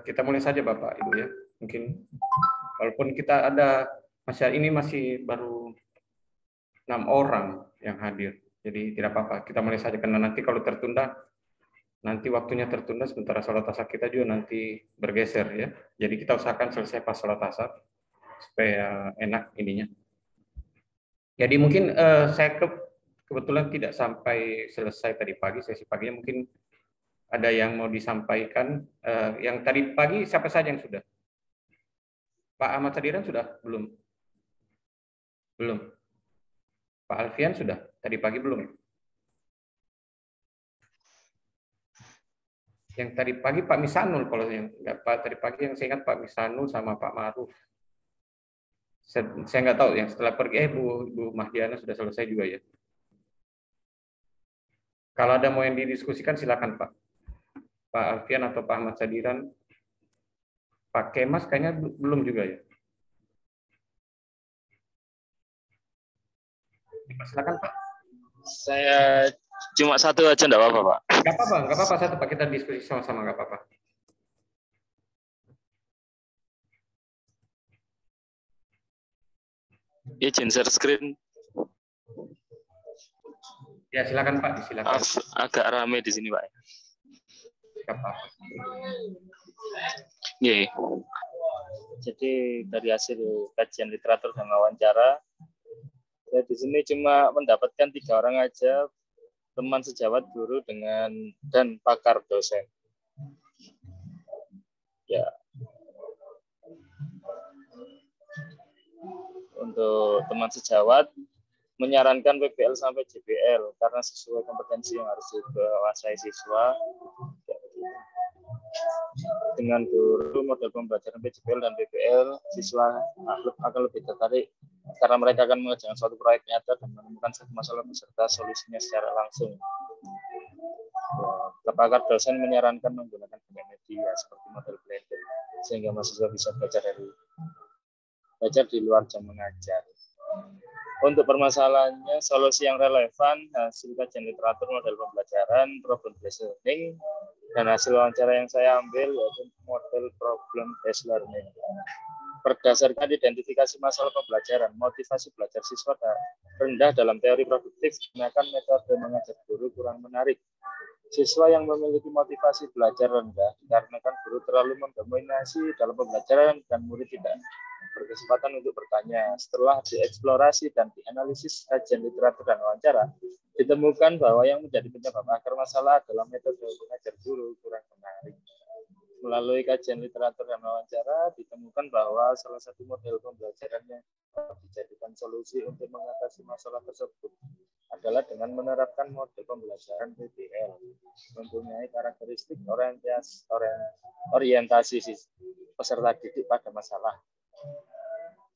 Kita mulai saja Bapak Ibu ya. Mungkin walaupun kita ada ini masih baru 6 orang yang hadir. Jadi tidak apa-apa, kita mulai saja karena nanti kalau tertunda, nanti waktunya tertunda sementara sholat asar kita juga nanti bergeser ya. Jadi kita usahakan selesai pas sholat asar supaya enak ininya. Jadi mungkin saya kebetulan tidak sampai selesai tadi pagi, sesi paginya mungkin ada yang mau disampaikan. Yang tadi pagi siapa saja yang sudah? Pak Ahmad Sadiran sudah? Belum? Belum. Pak Alfian sudah? Tadi pagi belum ya? Yang tadi pagi Pak Misanul, kalau yang enggak Pak tadi pagi yang saya ingat Pak Misanul sama Pak Maruf. Saya nggak tahu yang setelah pergi Bu Mahdiana sudah selesai juga ya. Kalau ada mau yang didiskusikan silakan Pak. Pak Alfian atau Pak Ahmad Sadiran. Pak Kemas kayaknya belum juga ya. Silakan Pak. Saya cuma satu aja enggak apa-apa, Pak. Nggak apa-apa satu Pak, kita diskusi sama-sama nggak apa-apa. Izin share screen. Ya silakan Pak, silakan. Agak ramai di sini Pak. Nggak apa-apa. Yeah. Jadi dari hasil kajian literatur dan wawancara, saya di sini cuma mendapatkan 3 orang aja, teman sejawat guru dan pakar dosen. Ya. Untuk teman sejawat menyarankan PBL sampai JBL karena sesuai kompetensi yang harus dikuasai siswa. Dengan guru model pembelajaran PJBL dan PBL, siswa akan lebih tertarik karena mereka akan mengerjakan suatu proyek nyata dan menemukan satu masalah beserta solusinya secara langsung. Pakar dosen menyarankan menggunakan banyak media seperti model blender sehingga mahasiswa bisa belajar di luar jam mengajar. Untuk permasalahannya, solusi yang relevan, hasil kajian literatur model pembelajaran, problem based learning, dan hasil wawancara yang saya ambil yaitu model problem based learning. Berdasarkan identifikasi masalah pembelajaran, motivasi belajar siswa rendah dalam teori produktif, digunakan metode mengajar guru kurang menarik. Siswa yang memiliki motivasi belajar rendah dikarenakan guru terlalu mendominasi dalam pembelajaran dan murid tidak berkesempatan untuk bertanya. Setelah dieksplorasi dan dianalisis kajian literatur dan wawancara, ditemukan bahwa yang menjadi penyebab akar masalah adalah metode mengajar guru kurang menarik. Melalui kajian literatur dan wawancara, ditemukan bahwa salah satu model pembelajaran yang dijadikan solusi untuk mengatasi masalah tersebut adalah dengan menerapkan model pembelajaran PBL, mempunyai karakteristik orientasi peserta didik pada masalah,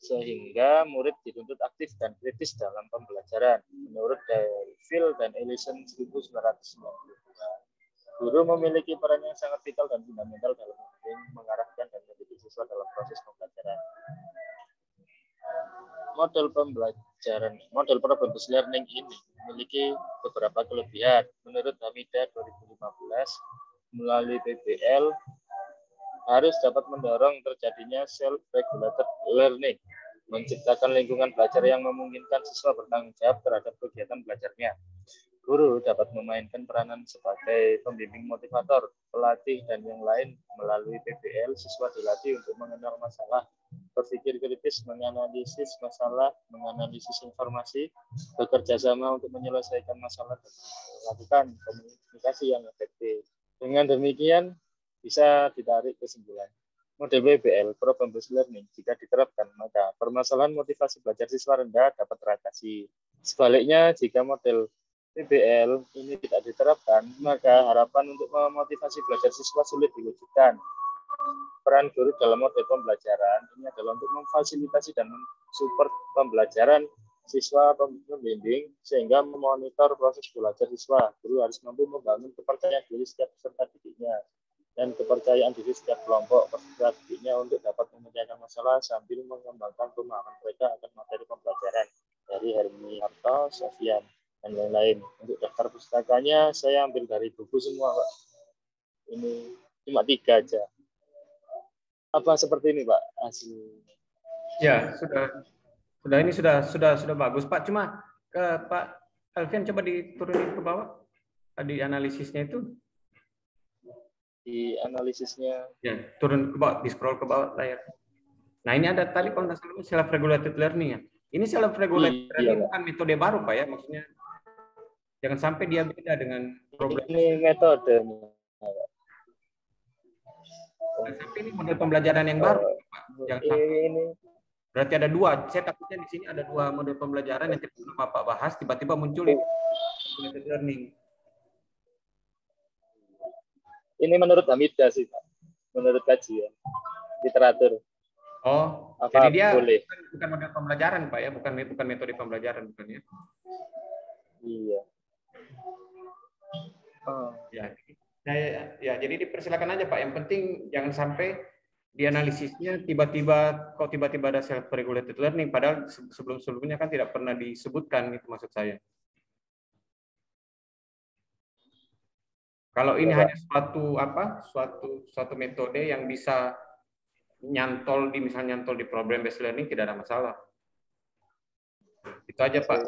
sehingga murid dituntut aktif dan kritis dalam pembelajaran. Menurut Deville dan Ellison 1992, guru memiliki peran yang sangat vital dan fundamental dalam mengarahkan dan mendidik siswa dalam proses pembelajaran. Model problem based learning ini memiliki beberapa kelebihan. Menurut Hamida 2015, melalui PBL harus dapat mendorong terjadinya self-regulated learning, menciptakan lingkungan belajar yang memungkinkan siswa bertanggung jawab terhadap kegiatan belajarnya. Guru dapat memainkan peranan sebagai pembimbing motivator, pelatih, dan yang lain. Melalui PBL, siswa dilatih untuk mengenal masalah, berpikir kritis, menganalisis masalah, menganalisis informasi, bekerja sama untuk menyelesaikan masalah, dan melakukan komunikasi yang efektif. Dengan demikian, bisa ditarik kesimpulan. Model PBL, Problem Based Learning, jika diterapkan, maka permasalahan motivasi belajar siswa rendah dapat teratasi. Sebaliknya, jika model PBL ini tidak diterapkan, maka harapan untuk memotivasi belajar siswa sulit diwujudkan. Peran guru dalam model pembelajaran ini adalah untuk memfasilitasi dan mensupport pembelajaran siswa pembimbing sehingga memonitor proses belajar siswa. Guru harus mampu membangun kepercayaan diri setiap peserta didiknya dan kepercayaan diri setiap kelompok peserta didiknya untuk dapat memecahkan masalah sambil mengembangkan pemahaman mereka akan materi pembelajaran. Dari Hermi Harto, Sofian, dan lain-lain. Untuk daftar pustakanya saya ambil dari buku semua, Pak. Ini cuma 3 aja. Apa seperti ini Pak hasilnya? Ya, ini sudah bagus Pak. Cuma ke Pak Alfian coba diturunin ke bawah di analisisnya itu. Di analisisnya. Ya, turun ke bawah, di scroll ke bawah layar. Nah, ini ada tadi kalau nggak salah self regulated learning ya. Ini self regulated learning bukan metode baru Pak ya, maksudnya jangan sampai dia beda dengan problem. Ini metode. Jangan sampai ini model pembelajaran yang baru Pak. Jangan sampai. Ini Berarti ada dua. Saya takutnya di sini ada dua model pembelajaran yang belum Bapak bahas, tiba-tiba muncul ini regulated learning. Ini menurut Hamida sih Pak. Menurut kajian literatur. Oh, apa jadi dia boleh? Bukan model pembelajaran Pak ya, bukan metode pembelajaran bukan ya? Iya. Ya, jadi dipersilakan aja Pak. Yang penting jangan sampai di analisisnya tiba-tiba ada self regulated learning, padahal sebelumnya kan tidak pernah disebutkan, itu maksud saya. Kalau ini hanya suatu metode yang bisa nyantol di problem based learning, tidak ada masalah. Itu aja Pak.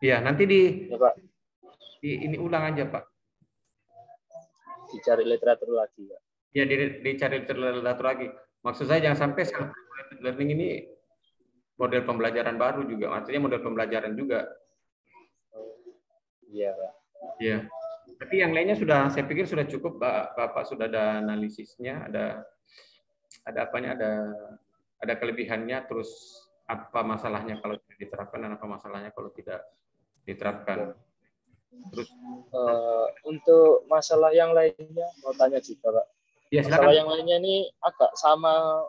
Ya, nanti ini ulang aja Pak. Dicari literatur lagi Pak. Ya, dicari literatur lagi. Maksud saya jangan sampai self regulated learning ini model pembelajaran baru juga, artinya model pembelajaran juga. Iya Pak. Iya. Tapi yang lainnya saya pikir sudah cukup, Bapak sudah ada analisisnya, ada kelebihannya, terus apa masalahnya kalau tidak diterapkan dan apa masalahnya kalau tidak diterapkan. Terus untuk masalah yang lainnya mau tanya juga Pak. Ya, masalah yang lainnya ini agak sama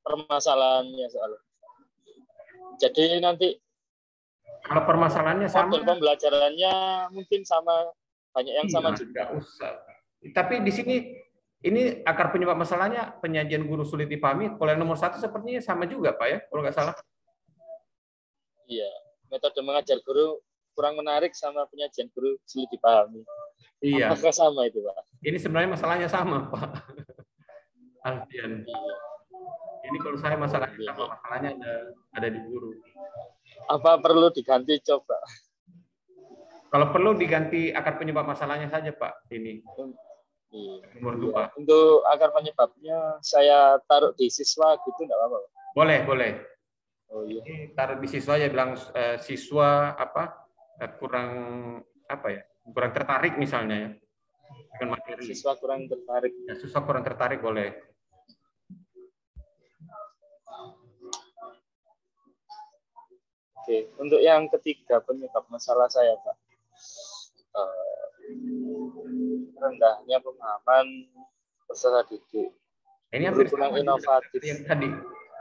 permasalahannya soalnya. Jadi nanti kalau permasalahannya sama, model pembelajarannya mungkin sama, banyak yang sama juga. Nggak usah. Tapi di sini ini akar penyebab masalahnya penyajian guru sulit dipahami. Kalau yang nomor 1 sepertinya sama juga Pak ya, kalau nggak salah. Iya, metode mengajar guru kurang menarik sama penyajian guru sulit dipahami. Iya. Apakah sama itu Pak? Ini sebenarnya masalahnya sama Pak Alfian. Iya. Ini kalau saya masalahnya sama, masalahnya ada di guru. Apa perlu diganti coba? Kalau perlu diganti akar penyebab masalahnya saja Pak. Ini nomor 2. Untuk akar penyebabnya saya taruh di siswa gitu enggak apa-apa? Boleh. Oh iya. Ini taruh di siswa aja, bilang siswa kurang tertarik misalnya ya dengan materi. Siswa kurang tertarik. Ya, siswa kurang tertarik boleh. Oke, untuk yang ketiga penyebab masalah saya Pak, rendahnya pemahaman peserta didik. Ini hampir kurang inovatif. Yang tadi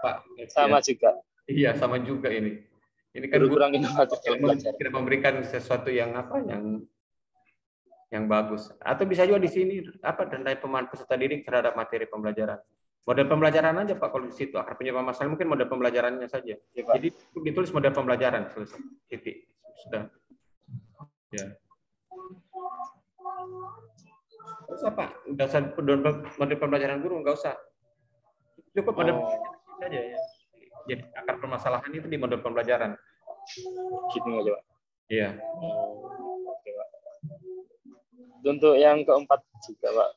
Pak. Sama juga. Iya, sama juga ini. Ini kan kurang inovatif dalam belajar. Tidak memberikan sesuatu yang yang bagus. Atau bisa juga di sini rendahnya pemahaman peserta didik terhadap materi pembelajaran. Model pembelajaran aja Pak, kalau di situ akar penyebab masalah mungkin model pembelajarannya saja. Ya, jadi ditulis model pembelajaran selesai. Titik. Sudah. Ya. Nggak usah Pak, nggak usah model pembelajaran guru, nggak usah. Cukup model pembelajaran saja ya. Jadi akar permasalahan itu di model pembelajaran. Gitu aja Pak. Iya. Oke Pak. Untuk yang keempat juga Pak.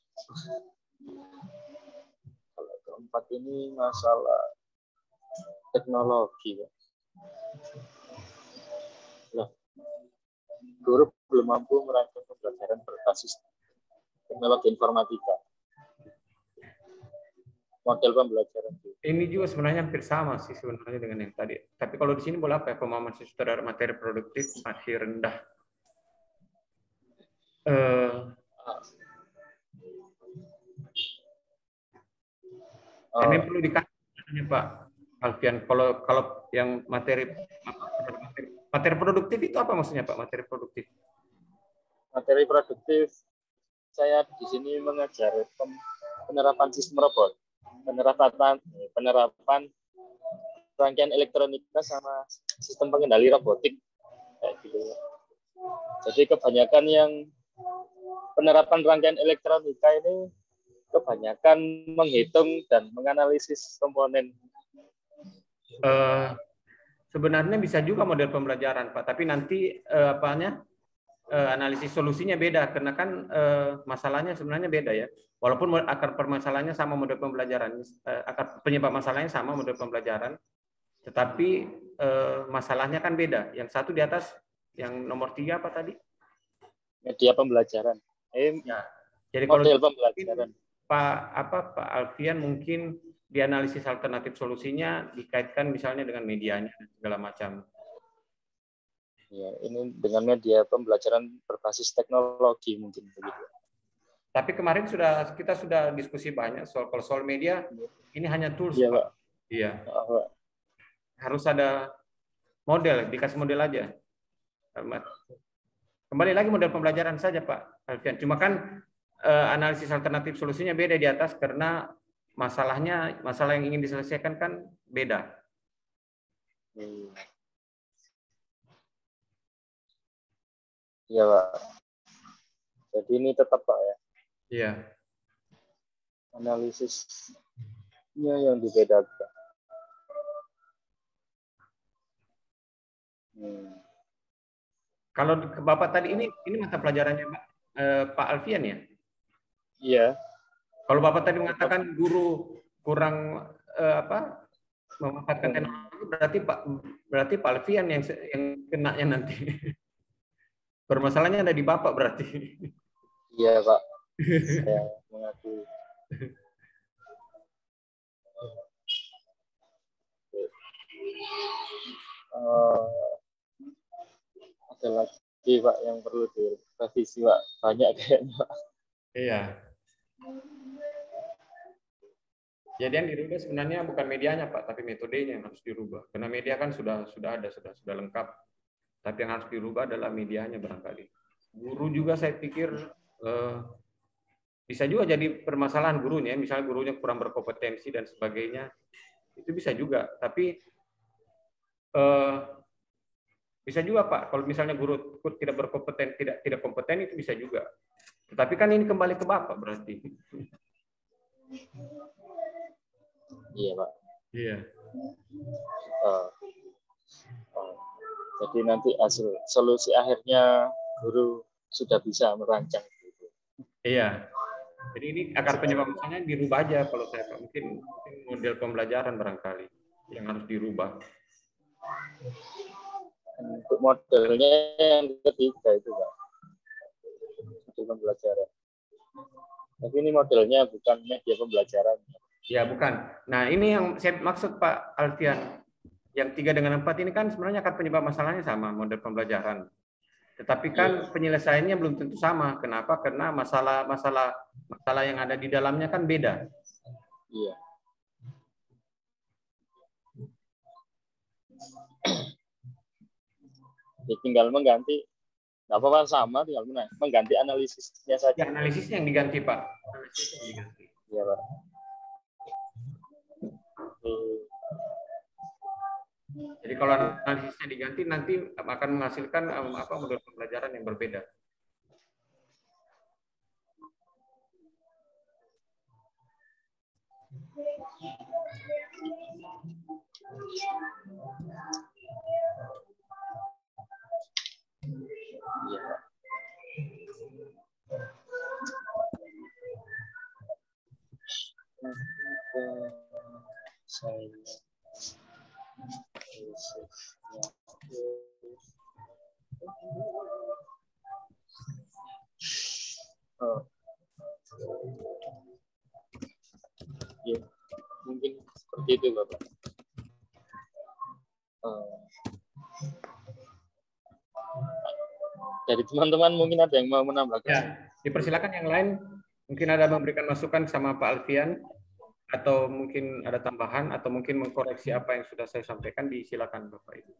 Kalau keempat ini masalah teknologi Pak. Loh, guru belum mampu merancang pembelajaran berbasis teknologi informatika. Model pembelajaran. Ini juga sebenarnya hampir sama sih sebenarnya dengan yang tadi. Tapi kalau di sini boleh apa ya, pemahaman siswa terhadap materi produktif masih rendah. Ini perlu dikatakan Pak Alfian, kalau yang materi produktif itu apa maksudnya Pak? Materi produktif. Materi produktif saya di sini mengajar penerapan sistem robot, penerapan rangkaian elektronika sama sistem pengendali robotik kayak gitu. Jadi kebanyakan yang penerapan rangkaian elektronika ini kebanyakan menghitung dan menganalisis komponen. Sebenarnya bisa juga model pembelajaran, Pak, tapi nanti analisis solusinya beda karena kan masalahnya sebenarnya beda ya. Walaupun akar permasalahannya sama model pembelajaran, akar penyebab masalahnya sama model pembelajaran, tetapi masalahnya kan beda. Yang satu di atas, yang nomor 3 apa tadi? Media pembelajaran. Ya. Jadi Model kalau pembelajaran. Pak Alfian mungkin dianalisis alternatif solusinya dikaitkan misalnya dengan medianya dan segala macam. Ya, ini dengan media pembelajaran berbasis teknologi mungkin begitu. Tapi kemarin kita sudah diskusi banyak soal media. Ini hanya tools, Iya, Pak. Pak. Iya. Pak. Harus ada model, dikasih model aja. Kembali lagi model pembelajaran saja, Pak Alfian. Cuma kan analisis alternatif solusinya beda di atas karena masalah yang ingin diselesaikan kan beda. Iya, Pak. Jadi ini tetap, Pak, ya. Iya. Analisisnya yang dibedakan. Kalau Bapak tadi ini mata pelajarannya Pak Alfian ya? Iya. Kalau Bapak tadi mengatakan guru kurang memanfaatkan teknologi, berarti Pak Alfian yang kenanya nanti. Permasalahannya ada di Bapak berarti. Iya, Pak. Saya mengakui. Ada lagi, Pak, yang perlu direvisi, Pak. Banyak kayaknya, Pak. Iya. Jadi yang dirubah sebenarnya bukan medianya, Pak, tapi metodenya yang harus dirubah. Karena media kan sudah ada, sudah lengkap. Tapi yang harus dirubah adalah medianya barangkali. Guru juga saya pikir bisa juga jadi permasalahan gurunya, misalnya gurunya kurang berkompetensi dan sebagainya, itu bisa juga. Tapi bisa juga, Pak, kalau misalnya guru tidak berkompeten, tidak kompeten itu bisa juga. Tetapi kan ini kembali ke Bapak berarti. Iya, Pak. Iya. Jadi nanti hasil solusi akhirnya guru sudah bisa merancang. Iya. Jadi ini akar penyebab masalahnya dirubah aja kalau saya Pak. Mungkin model pembelajaran barangkali yang harus dirubah. Untuk modelnya yang ketiga itu, Pak. Model pembelajaran. Tapi ini modelnya bukan media pembelajaran. Ya, bukan. Nah, ini yang saya maksud Pak Alfian. Yang 3 dengan 4 ini kan sebenarnya akar penyebab masalahnya sama, model pembelajaran. Tetapi kan penyelesaiannya belum tentu sama. Kenapa? Karena masalah yang ada di dalamnya kan beda. Iya. Jadi tinggal mengganti, nggak apa-apa sama, tinggal mengganti analisisnya saja. Ya, analisisnya yang diganti, Pak. Analisisnya yang diganti. Iya, Pak. Jadi kalau analisisnya diganti nanti akan menghasilkan model pembelajaran yang berbeda. Ya, mungkin seperti itu, Bapak. Dari teman-teman mungkin ada yang mau menambahkan? Ya, dipersilakan yang lain. Mungkin ada memberikan masukan sama Pak Alfian, atau mungkin ada tambahan, atau mungkin mengkoreksi apa yang sudah saya sampaikan, disilakan Bapak Ibu.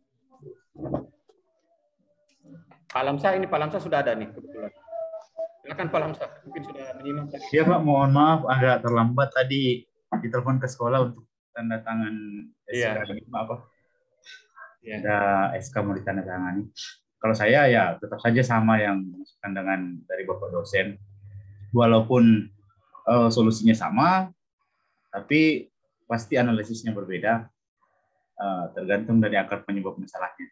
Pak Lamsa sudah ada nih kebetulan. Silakan Pak Lamsa, mungkin sudah menyimak tadi. Iya Pak, mohon maaf agak terlambat tadi ditelepon ke sekolah untuk tanda tangan SK apa? Ya. Ada SK mau ditandatangani. Kalau saya ya tetap saja sama yang masukan dengan dari Bapak dosen. Walaupun solusinya sama, tapi pasti analisisnya berbeda, tergantung dari akar penyebab masalahnya.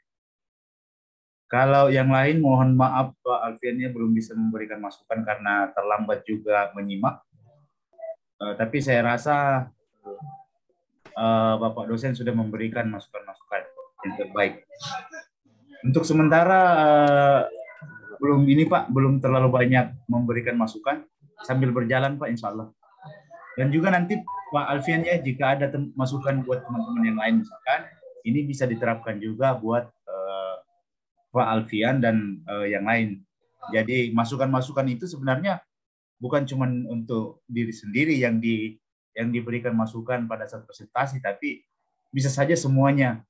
Kalau yang lain, mohon maaf Pak Alfiannya belum bisa memberikan masukan karena terlambat juga menyimak. Tapi saya rasa Bapak dosen sudah memberikan masukan-masukan yang terbaik. Untuk sementara belum ini Pak, belum terlalu banyak memberikan masukan. Sambil berjalan Pak, insya Allah. Dan juga nanti Pak Alfiannya jika ada masukan buat teman-teman yang lain misalkan, ini bisa diterapkan juga buat Pak Alfian dan yang lain. Jadi masukan-masukan itu sebenarnya bukan cuma untuk diri sendiri yang diberikan masukan pada saat presentasi, tapi bisa saja semuanya.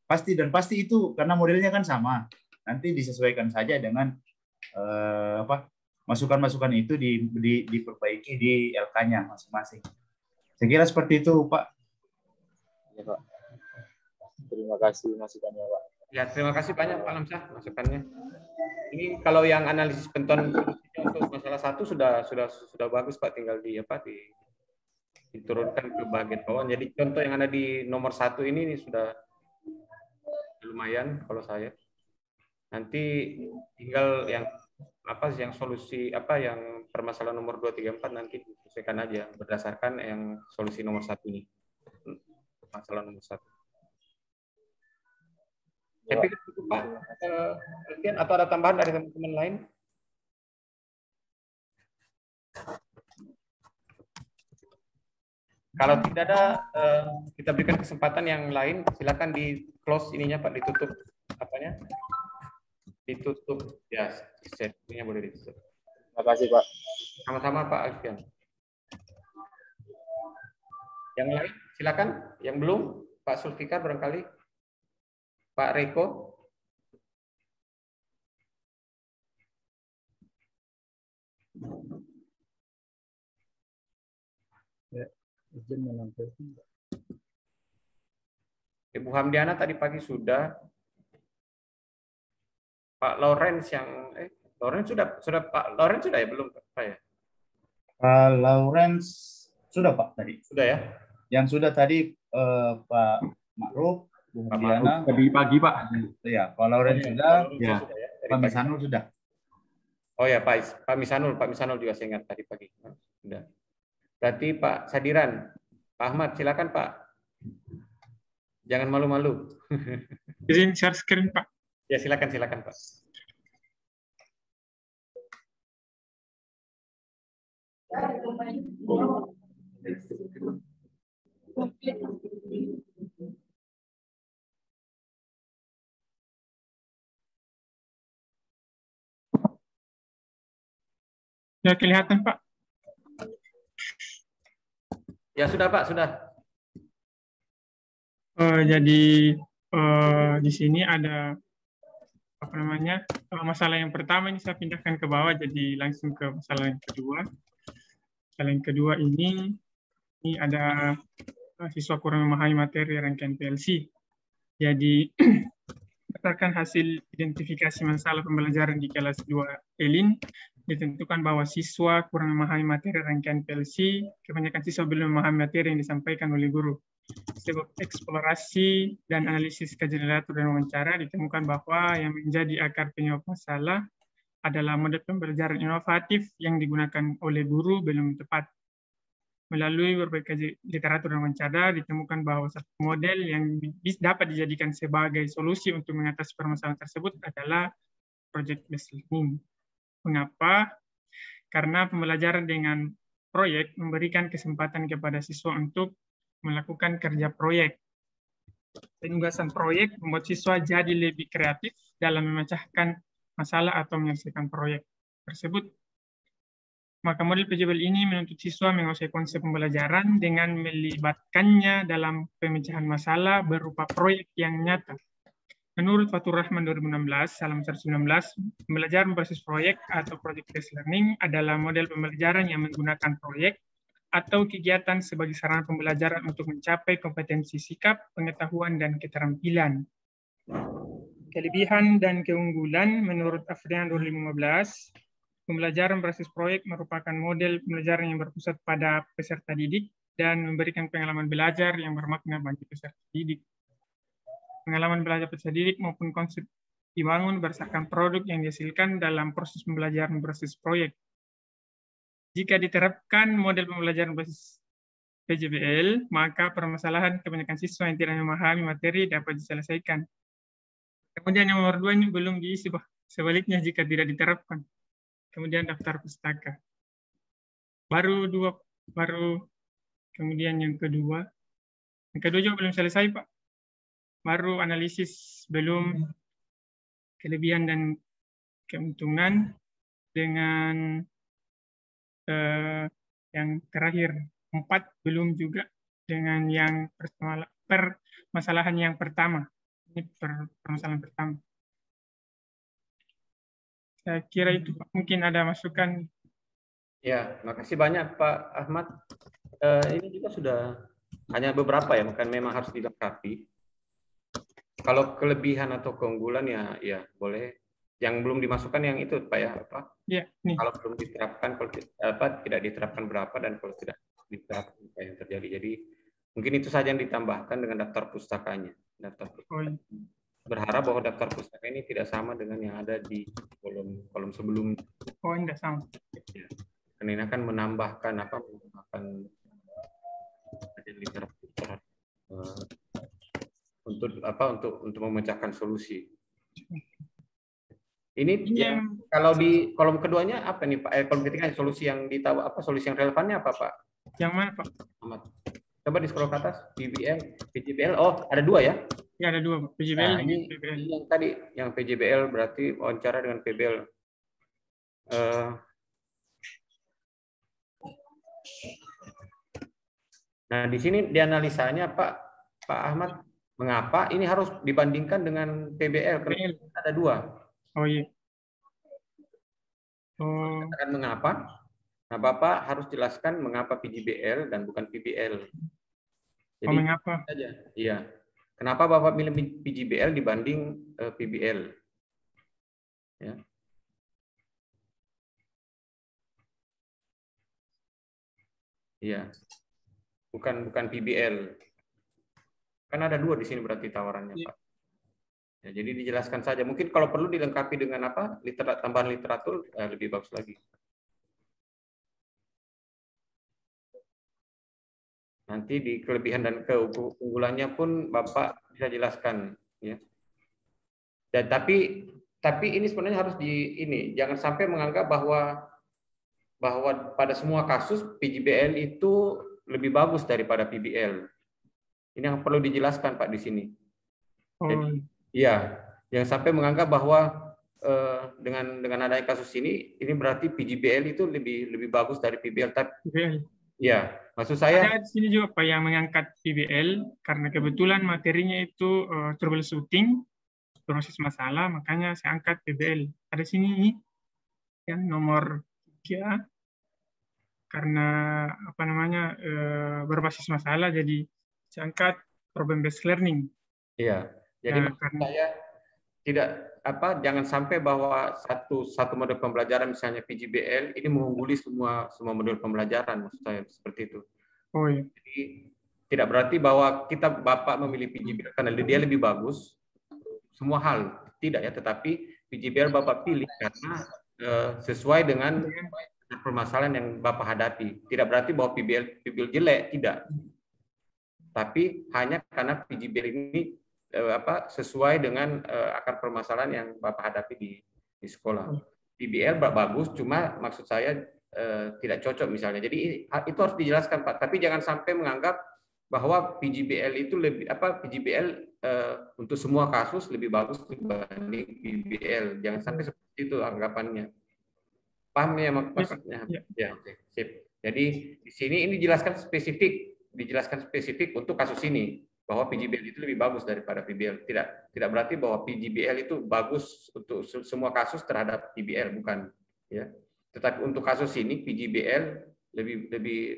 Pasti itu karena modelnya kan sama. Nanti disesuaikan saja dengan masukan-masukan itu diperbaiki di LK-nya masing-masing. Saya kira seperti itu, Pak. Ya, Pak. Terima kasih masukannya, Pak. Ya, terima kasih banyak Pak Lamsah masukannya. Ini kalau yang analisis penton untuk masalah 1 sudah bagus Pak, tinggal diturunkan ke bagian bawah. Jadi contoh yang ada di nomor 1 ini sudah lumayan kalau saya. Nanti tinggal yang solusi yang permasalahan nomor 2, 3, 4 nanti disesuaikan aja berdasarkan yang solusi nomor 1 ini. Masalah nomor 1. Saya pikir cukup Pak. Atau ada tambahan dari teman-teman lain? Kalau tidak ada, kita berikan kesempatan yang lain. Silakan di close ininya Pak, ditutup apanya? Ditutup ya, setnya boleh ditutup. Terima kasih Pak. Sama-sama Pak Alfian. Yang lain silakan. Yang belum Pak Sulfikar barangkali. Pak Reko. Ya, izin menampilkan. Ibu Hamdiana tadi pagi sudah. Pak Lawrence Lawrence sudah Pak Lawrence sudah ya belum Pak ya? Pak Lawrence sudah Pak tadi. Sudah ya? Yang sudah tadi Pak Ma'ruf, Bu Hamdiana. Tadi pagi Pak. Ya, Pak Lawrence sudah. Ya. Pak Misanul sudah. Oh ya Pak Misanul juga saya ingat tadi pagi. Sudah. Berarti Pak Sadiran, Pak Ahmad silakan Pak. Jangan malu-malu. Izin share screen Pak. Ya silakan Pak. Ya kelihatan Pak. Ya sudah Pak, sudah. Jadi di sini ada masalah yang pertama ini saya pindahkan ke bawah, jadi langsung ke masalah yang kedua. Masalah yang kedua ini ada siswa kurang memahami materi rangkaian PLC. Jadi berdasarkan hasil identifikasi masalah pembelajaran di kelas 2 ELIN, ditentukan bahwa siswa kurang memahami materi rangkaian PLC, kebanyakan siswa belum memahami materi yang disampaikan oleh guru. Sebab eksplorasi dan analisis kajian literatur dan wawancara ditemukan bahwa yang menjadi akar penyebab masalah adalah model pembelajaran inovatif yang digunakan oleh guru belum tepat. Melalui berbagai kajian literatur dan wawancara ditemukan bahwa satu model yang dapat dijadikan sebagai solusi untuk mengatasi permasalahan tersebut adalah project based learning. Mengapa? Karena pembelajaran dengan proyek memberikan kesempatan kepada siswa untuk melakukan kerja proyek. Penugasan proyek membuat siswa jadi lebih kreatif dalam memecahkan masalah atau menyelesaikan proyek tersebut. Maka model PJBL ini menuntut siswa menguasai konsep pembelajaran dengan melibatkannya dalam pemecahan masalah berupa proyek yang nyata. Menurut Fatur Rahman 2016, halaman 119, pembelajaran berbasis proyek atau project based learning adalah model pembelajaran yang menggunakan proyek atau kegiatan sebagai sarana pembelajaran untuk mencapai kompetensi sikap, pengetahuan, dan keterampilan. Kelebihan dan keunggulan menurut Afrian 2015, pembelajaran berbasis proyek merupakan model pembelajaran yang berpusat pada peserta didik dan memberikan pengalaman belajar yang bermakna bagi peserta didik. Pengalaman belajar peserta didik maupun konsep dibangun berdasarkan produk yang dihasilkan dalam proses pembelajaran berbasis proyek. Jika diterapkan model pembelajaran berbasis PJBL, maka permasalahan kebanyakan siswa yang tidak memahami materi dapat diselesaikan. Kemudian yang nomor 2 ini belum diisi, sebaliknya jika tidak diterapkan. Kemudian daftar pustaka. Kemudian yang kedua juga belum selesai, Pak. Baru analisis, belum kelebihan dan keuntungan dengan yang terakhir 4 belum juga dengan yang permasalahan yang pertama. Ini permasalahan pertama. Saya kira itu, Pak. Mungkin ada masukan. Ya, makasih banyak Pak Ahmad. Ini juga sudah hanya beberapa ya, mungkin memang harus dilengkapi. Kalau kelebihan atau keunggulan ya boleh. Yang belum dimasukkan yang itu Pak ya, apa? Ya, nih. Kalau belum diterapkan, kalau tidak diterapkan berapa, dan kalau tidak diterapkan apa yang terjadi. Jadi mungkin itu saja yang ditambahkan dengan daftar pustakanya. Daftar pustaka. Berharap bahwa daftar pustaka ini tidak sama dengan yang ada di kolom sebelumnya. Oh, tidak sama. Ya. Karena ini akan menambahkan literatur untuk memecahkan solusi. Ini yang kalau di kolom keduanya apa nih Pak? Kolom ketiganya solusi yang ditahu apa? Solusi yang relevannya apa Pak? Yang mana Pak? Coba di scroll ke atas. PJBL. Oh, ada 2 ya? Ya, ada 2, PJBL. Nah, ini yang tadi, yang PJBL berarti wawancara dengan PBL. Nah, di sini dianalisanya Pak Ahmad, mengapa ini harus dibandingkan dengan PBL? Karena ada 2. Oh iya. Katakan mengapa? Nah, Bapak harus jelaskan mengapa PJBL dan bukan PBL. Jadi, mengapa? Iya. Kenapa Bapak pilih PJBL dibanding PBL? Ya. Iya. Bukan PBL. Kan ada 2 di sini berarti tawarannya, Pak. Ya, jadi dijelaskan saja. Mungkin kalau perlu dilengkapi dengan apa? Tambahan literatur lebih bagus lagi. Nanti di kelebihan dan keunggulannya pun Bapak bisa jelaskan, ya. Dan tapi ini sebenarnya harus jangan sampai menganggap bahwa pada semua kasus PJBL itu lebih bagus daripada PBL. Ini yang perlu dijelaskan Pak di sini. Jadi, ya, jangan sampai menganggap bahwa dengan adanya kasus ini berarti PJBL itu lebih bagus dari PBL. Tapi ya, maksud saya ada di sini juga Pak yang mengangkat PBL karena kebetulan materinya itu troubleshooting, proses masalah, makanya saya angkat PBL. Ada sini yang nomor 3 karena berbasis masalah, jadi saya angkat problem based learning. Iya. Jadi saya jangan sampai bahwa satu model pembelajaran misalnya PJBL ini mengungguli semua model pembelajaran, maksud saya seperti itu. Oh iya. Jadi tidak berarti bahwa Bapak memilih PJBL karena dia lebih bagus semua hal, tidak ya, tetapi PJBL Bapak pilih karena sesuai dengan permasalahan yang Bapak hadapi. Tidak berarti bahwa PBL jelek, tidak. Tapi hanya karena PJBL ini sesuai dengan akar permasalahan yang Bapak hadapi di sekolah. PBL bagus, cuma maksud saya tidak cocok misalnya. Jadi itu harus dijelaskan Pak. Tapi jangan sampai menganggap bahwa PJBL itu PJBL untuk semua kasus lebih bagus dibanding PBL. Jangan sampai seperti itu anggapannya. Paham ya maksudnya? Ya, oke, sip. Jadi di sini ini dijelaskan spesifik untuk kasus ini bahwa PJBL itu lebih bagus daripada PBL. Tidak berarti bahwa PJBL itu bagus untuk semua kasus terhadap PBL, bukan, ya. Tetapi untuk kasus ini PJBL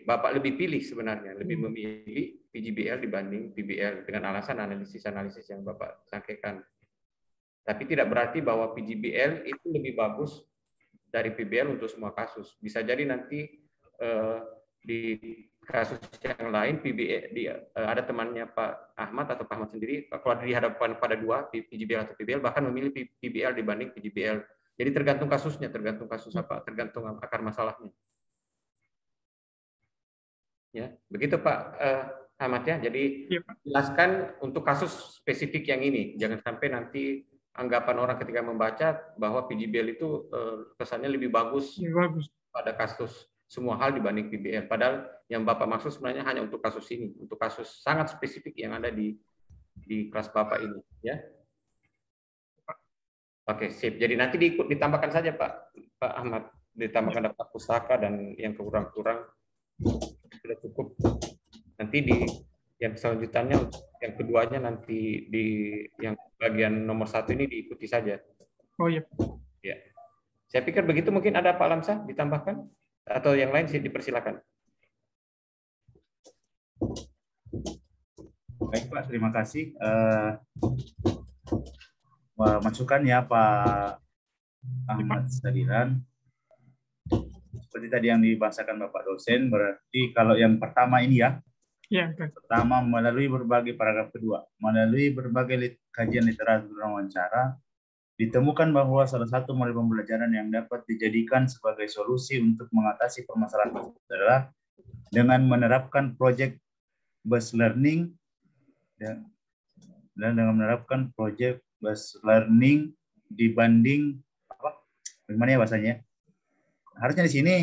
Bapak lebih pilih sebenarnya, lebih memilih PJBL dibanding PBL dengan alasan analisis yang Bapak sampaikan. Tapi tidak berarti bahwa PJBL itu lebih bagus dari PBL untuk semua kasus. Bisa jadi nanti di kasus yang lain ada temannya Pak Ahmad atau Pak Ahmad sendiri, kalau dihadapkan pada dua PJBL atau PBL, bahkan memilih PBL dibanding PJBL. Jadi tergantung kasusnya, tergantung kasus apa, tergantung akar masalahnya. Ya, begitu Pak Ahmad ya. Jadi Iya, Pak. jelaskan untuk kasus spesifik yang ini. Jangan sampai nanti anggapan orang ketika membaca bahwa PJBL itu kesannya lebih bagus pada kasus semua hal dibanding PBL. Padahal yang Bapak maksud sebenarnya hanya untuk kasus ini, untuk kasus sangat spesifik yang ada di kelas Bapak ini, ya. Oke, sip. Jadi nanti ditambahkan saja Pak Ahmad, ditambahkan daftar pustaka dan yang kurang-kurang sudah cukup. Nanti di yang selanjutnya, yang keduanya nanti di yang bagian nomor 1 ini diikuti saja. Oh iya. Ya. Saya pikir begitu. Mungkin ada Pak Lamsah ditambahkan atau yang lain sih dipersilakan. Baik Pak, terima kasih. Masukan ya Pak Ahmad Sadiran. Seperti tadi yang dibahasakan Bapak dosen, berarti kalau yang pertama ini ya, pertama melalui berbagai paragraf kedua, melalui berbagai kajian literatur dan wawancara, ditemukan bahwa salah satu model pembelajaran yang dapat dijadikan sebagai solusi untuk mengatasi permasalahan tersebut adalah dengan menerapkan project based learning dan dengan menerapkan project based learning dibanding bagaimana ya bahasanya? Harusnya di sini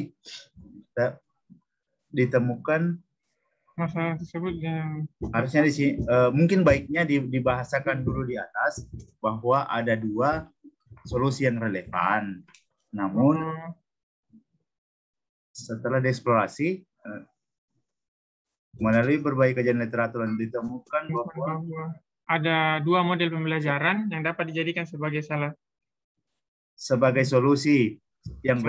ditemukan masalah tersebut yang harusnya di sini mungkin baiknya dibahasakan dulu di atas bahwa ada dua solusi yang relevan. Namun setelah dieksplorasi melalui berbagai kajian literatur ditemukan bahwa ada dua model pembelajaran yang dapat dijadikan sebagai solusi yang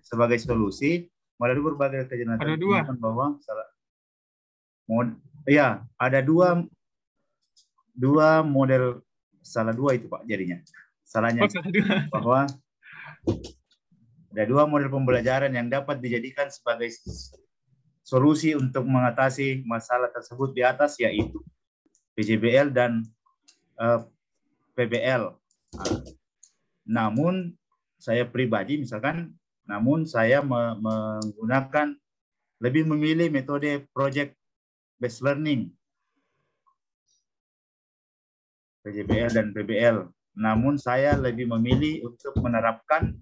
sebagai solusi melalui berbagai kajian literatur ditemukan bahwa ada dua model, salah dua itu Pak jadinya. Salahnya bahwa ada dua model pembelajaran yang dapat dijadikan sebagai solusi untuk mengatasi masalah tersebut di atas, yaitu PJBL dan PBL. Namun saya pribadi saya menggunakan lebih memilih metode project based learning PJBL dan PBL. Namun saya lebih memilih untuk menerapkan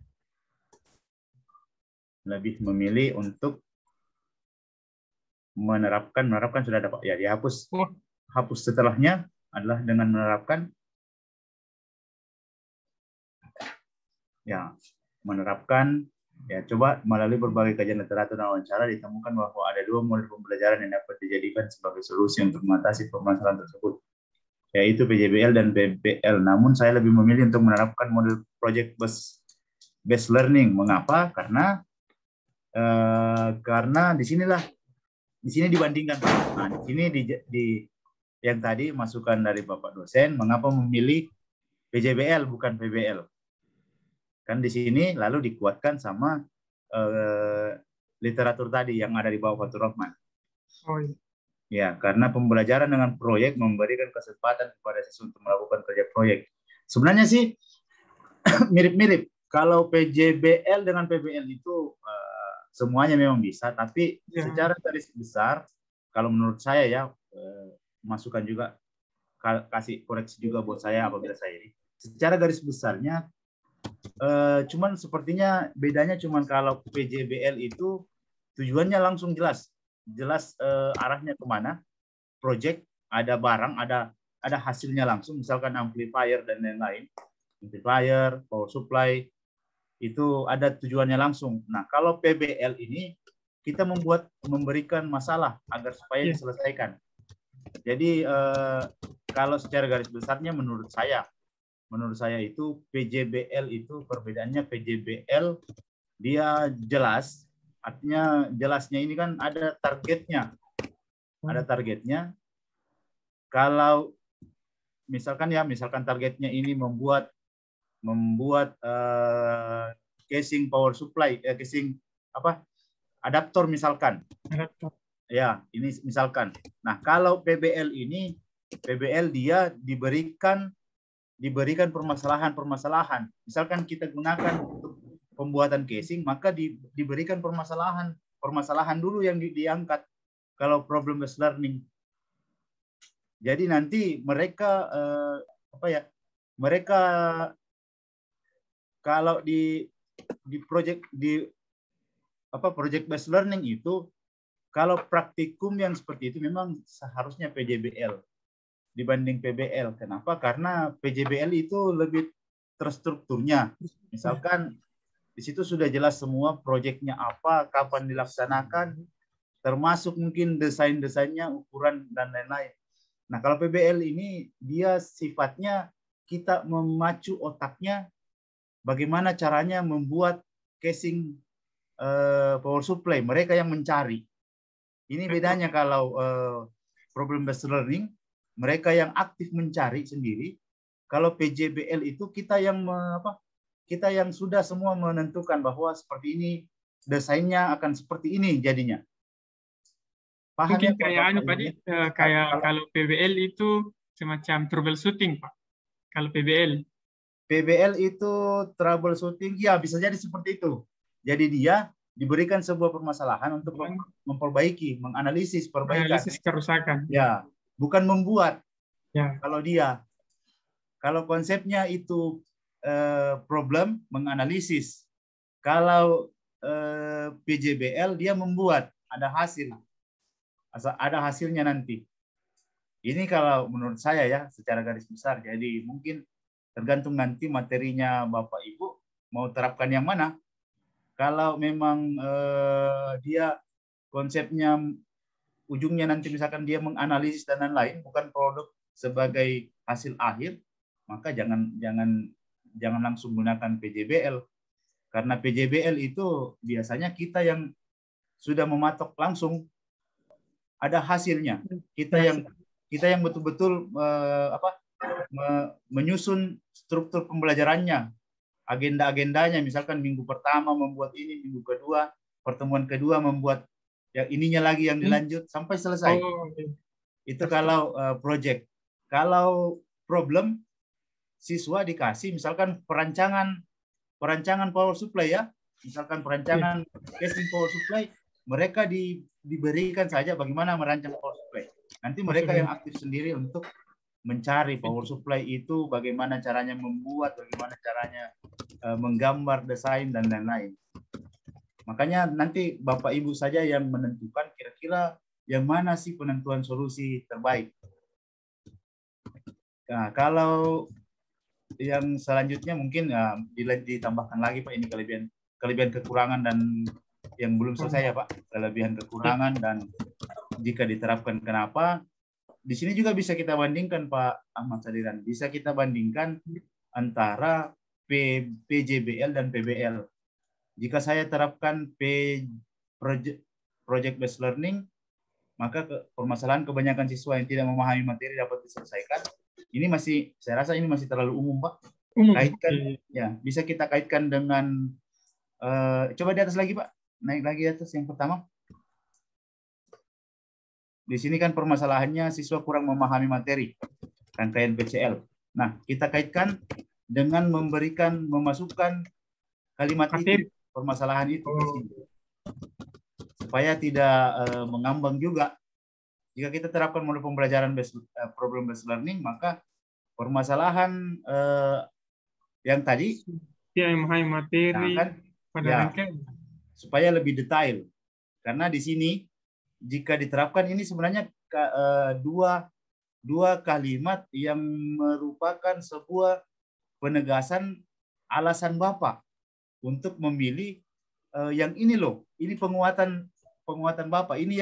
sudah dapat ya dihapus. Hapus setelahnya adalah dengan menerapkan coba melalui berbagai kajian literatur dan wawancara ditemukan bahwa ada dua model pembelajaran yang dapat dijadikan sebagai solusi untuk mengatasi permasalahan tersebut, yaitu PJBL dan PBL. Namun saya lebih memilih untuk menerapkan model project based learning. Mengapa? Karena di sini dibandingkan. Nah, di sini di yang tadi masukan dari Bapak dosen, mengapa memilih PJBL bukan PBL? Kan di sini lalu dikuatkan sama literatur tadi yang ada di bawah Fatur Rahman. Oh iya. Ya, karena pembelajaran dengan proyek memberikan kesempatan kepada siswa untuk melakukan kerja proyek. Sebenarnya sih mirip-mirip. Kalau PJBL dengan PBL itu semuanya memang bisa, tapi secara garis besar, kalau menurut saya ya, masukan juga, kasih koreksi juga buat saya apabila saya ini. Secara garis besarnya, cuman sepertinya bedanya cuman kalau PJBL itu tujuannya langsung jelas arahnya kemana, project, ada barang, ada hasilnya langsung, misalkan amplifier dan lain-lain, amplifier, power supply, itu ada tujuannya langsung. Nah, kalau PBL ini kita memberikan masalah agar supaya diselesaikan. Jadi kalau secara garis besarnya menurut saya itu PJBL itu perbedaannya, PJBL dia jelas, artinya jelasnya ini kan ada targetnya. Kalau misalkan targetnya ini membuat casing power supply, casing apa? Adaptor misalkan. Adaptor. Ya, ini misalkan. Nah, kalau PBL ini, PBL dia diberikan permasalahan-permasalahan. Misalkan kita gunakan untuk pembuatan casing, maka diberikan permasalahan dulu yang diangkat kalau problem based learning. Jadi nanti mereka mereka kalau di project project based learning itu, kalau praktikum yang seperti itu memang seharusnya PJBL dibanding PBL. Kenapa? Karena PJBL itu lebih terstrukturnya. Misalkan di situ sudah jelas semua proyeknya apa, kapan dilaksanakan, termasuk mungkin desain-desainnya, ukuran, dan lain-lain. Nah, kalau PBL ini dia sifatnya kita memacu otaknya bagaimana caranya membuat casing power supply. Mereka yang mencari. Ini bedanya kalau problem based learning, mereka yang aktif mencari sendiri. Kalau PJBL itu kita yang sudah semua menentukan bahwa seperti ini desainnya akan seperti ini jadinya. Paham Mungkin ya, kayak kayak kalau PBL itu semacam troubleshooting, Pak. Kalau PBL itu troubleshooting, ya bisa jadi seperti itu. Jadi dia diberikan sebuah permasalahan untuk memperbaiki, menganalisis perbaikan. Analisis kerusakan. Ya, bukan membuat. Ya. Kalau konsepnya itu problem, menganalisis. Kalau PJBL dia membuat, ada hasilnya nanti. Ini kalau menurut saya ya, secara garis besar. Jadi mungkin tergantung nanti materinya Bapak Ibu mau terapkan yang mana. Kalau memang dia konsepnya ujungnya nanti misalkan dia menganalisis dan lain-lain, bukan produk sebagai hasil akhir, maka jangan langsung gunakan PJBL. Karena PJBL itu biasanya kita yang sudah mematok langsung ada hasilnya. Kita yang betul-betul menyusun struktur pembelajarannya, agenda-agendanya, misalkan minggu pertama membuat ini, minggu kedua, pertemuan kedua membuat yang ininya lagi yang dilanjut sampai selesai. Itu kalau project. Kalau problem, siswa dikasih misalkan perancangan power supply ya, misalkan perancangan casing power supply, mereka diberikan saja bagaimana merancang power supply. Nanti mereka yang aktif sendiri untuk mencari power supply itu, bagaimana caranya membuat, bagaimana caranya menggambar, desain, dan lain-lain. Makanya nanti Bapak Ibu saja yang menentukan kira-kira yang mana sih penentuan solusi terbaik. Nah, kalau yang selanjutnya mungkin ditambahkan lagi Pak, ini kelebihan kekurangan dan yang belum selesai ya Pak, kelebihan kekurangan dan jika diterapkan kenapa. Di sini juga bisa kita bandingkan Pak Ahmad Sadiran, bisa kita bandingkan antara PJBL dan PBL. Jika saya terapkan project based learning, maka permasalahan kebanyakan siswa yang tidak memahami materi dapat diselesaikan. Ini saya rasa ini masih terlalu umum Pak. Kaitkan, ya bisa kita kaitkan dengan coba di atas lagi Pak, naik lagi atas yang pertama. Di sini kan permasalahannya siswa kurang memahami materi, rangkaian PCL. Nah, kita kaitkan dengan memasukkan kalimat itu, permasalahan itu ke sini. Supaya tidak mengambang juga. Jika kita terapkan model pembelajaran problem based learning, maka permasalahan yang tadi yang memahami materi pada rangkaian supaya lebih detail. Karena di sini jika diterapkan ini sebenarnya dua kalimat yang merupakan sebuah penegasan alasan Bapak untuk memilih yang ini loh, ini penguatan Bapak, ini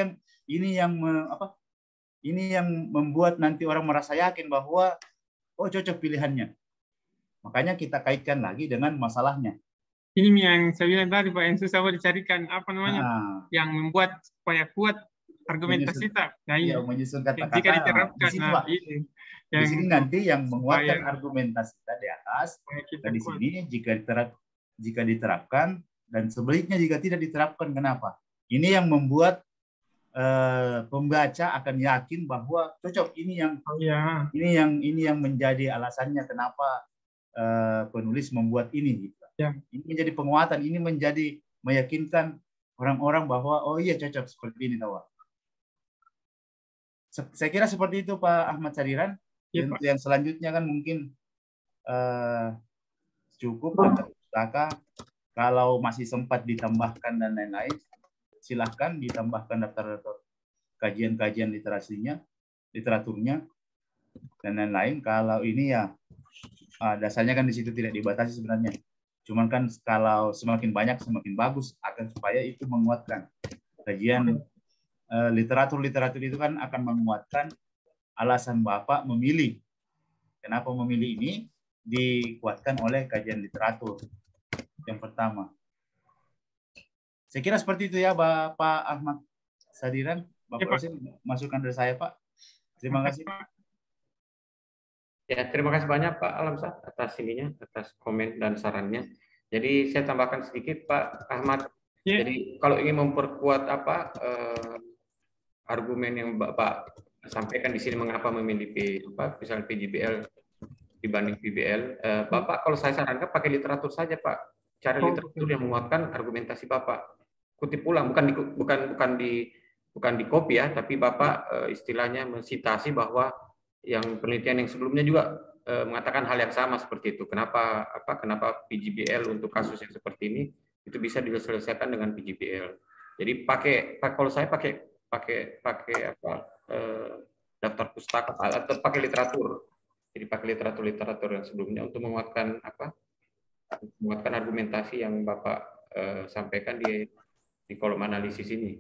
yang membuat nanti orang merasa yakin bahwa cocok pilihannya. Makanya kita kaitkan lagi dengan masalahnya. Ini yang saya bilang tadi Pak, yang susah dicarikan yang membuat supaya kuat argumentasi kita. Nah, iya, menyusun kata-kata. Jika diterapkan, di sini nanti yang menguatkan argumentasi kita di atas. Dan di sini jika jika diterapkan, dan sebaliknya jika tidak diterapkan. Kenapa? Ini yang membuat pembaca akan yakin bahwa cocok. Ini yang menjadi alasannya kenapa penulis membuat ini. Gitu. Ya. Ini menjadi penguatan. Ini menjadi meyakinkan orang-orang bahwa oh iya cocok seperti ini, tahu. Saya kira seperti itu Pak Ahmad Sariran. Ya, Untuk yang selanjutnya kan mungkin cukup daftar pustaka. Kalau masih sempat ditambahkan dan lain-lain, silahkan ditambahkan daftar kajian-kajian literaturnya, dan lain-lain. Kalau ini ya dasarnya kan di situ tidak dibatasi sebenarnya. Cuman kan kalau semakin banyak semakin bagus, agar supaya itu menguatkan kajian literatur itu kan akan menguatkan alasan Bapak memilih. Kenapa memilih ini? Dikuatkan oleh kajian literatur. Yang pertama. Saya kira seperti itu ya Bapak Ahmad Sariran. Bapak Husin, masukan dari saya Pak. Terima kasih. Ya, terima kasih banyak Pak Alamsah atas atas komen dan sarannya. Jadi saya tambahkan sedikit Pak Ahmad. Ya. Jadi kalau ingin memperkuat argumen yang Bapak sampaikan di sini mengapa memilih misalnya PJBL dibanding PBL, Bapak kalau saya sarankan pakai literatur saja Pak. Cari literatur yang menguatkan argumentasi Bapak. Kutip ulang, bukan di copy ya, tapi Bapak istilahnya mensitasi bahwa yang penelitian yang sebelumnya juga mengatakan hal yang sama seperti itu. Kenapa PJBL untuk kasus yang seperti ini itu bisa diselesaikan dengan PJBL. Jadi kalau saya pakai daftar pustaka atau pakai literatur. Jadi pakai literatur yang sebelumnya untuk menguatkan argumentasi yang Bapak sampaikan di kolom analisis ini.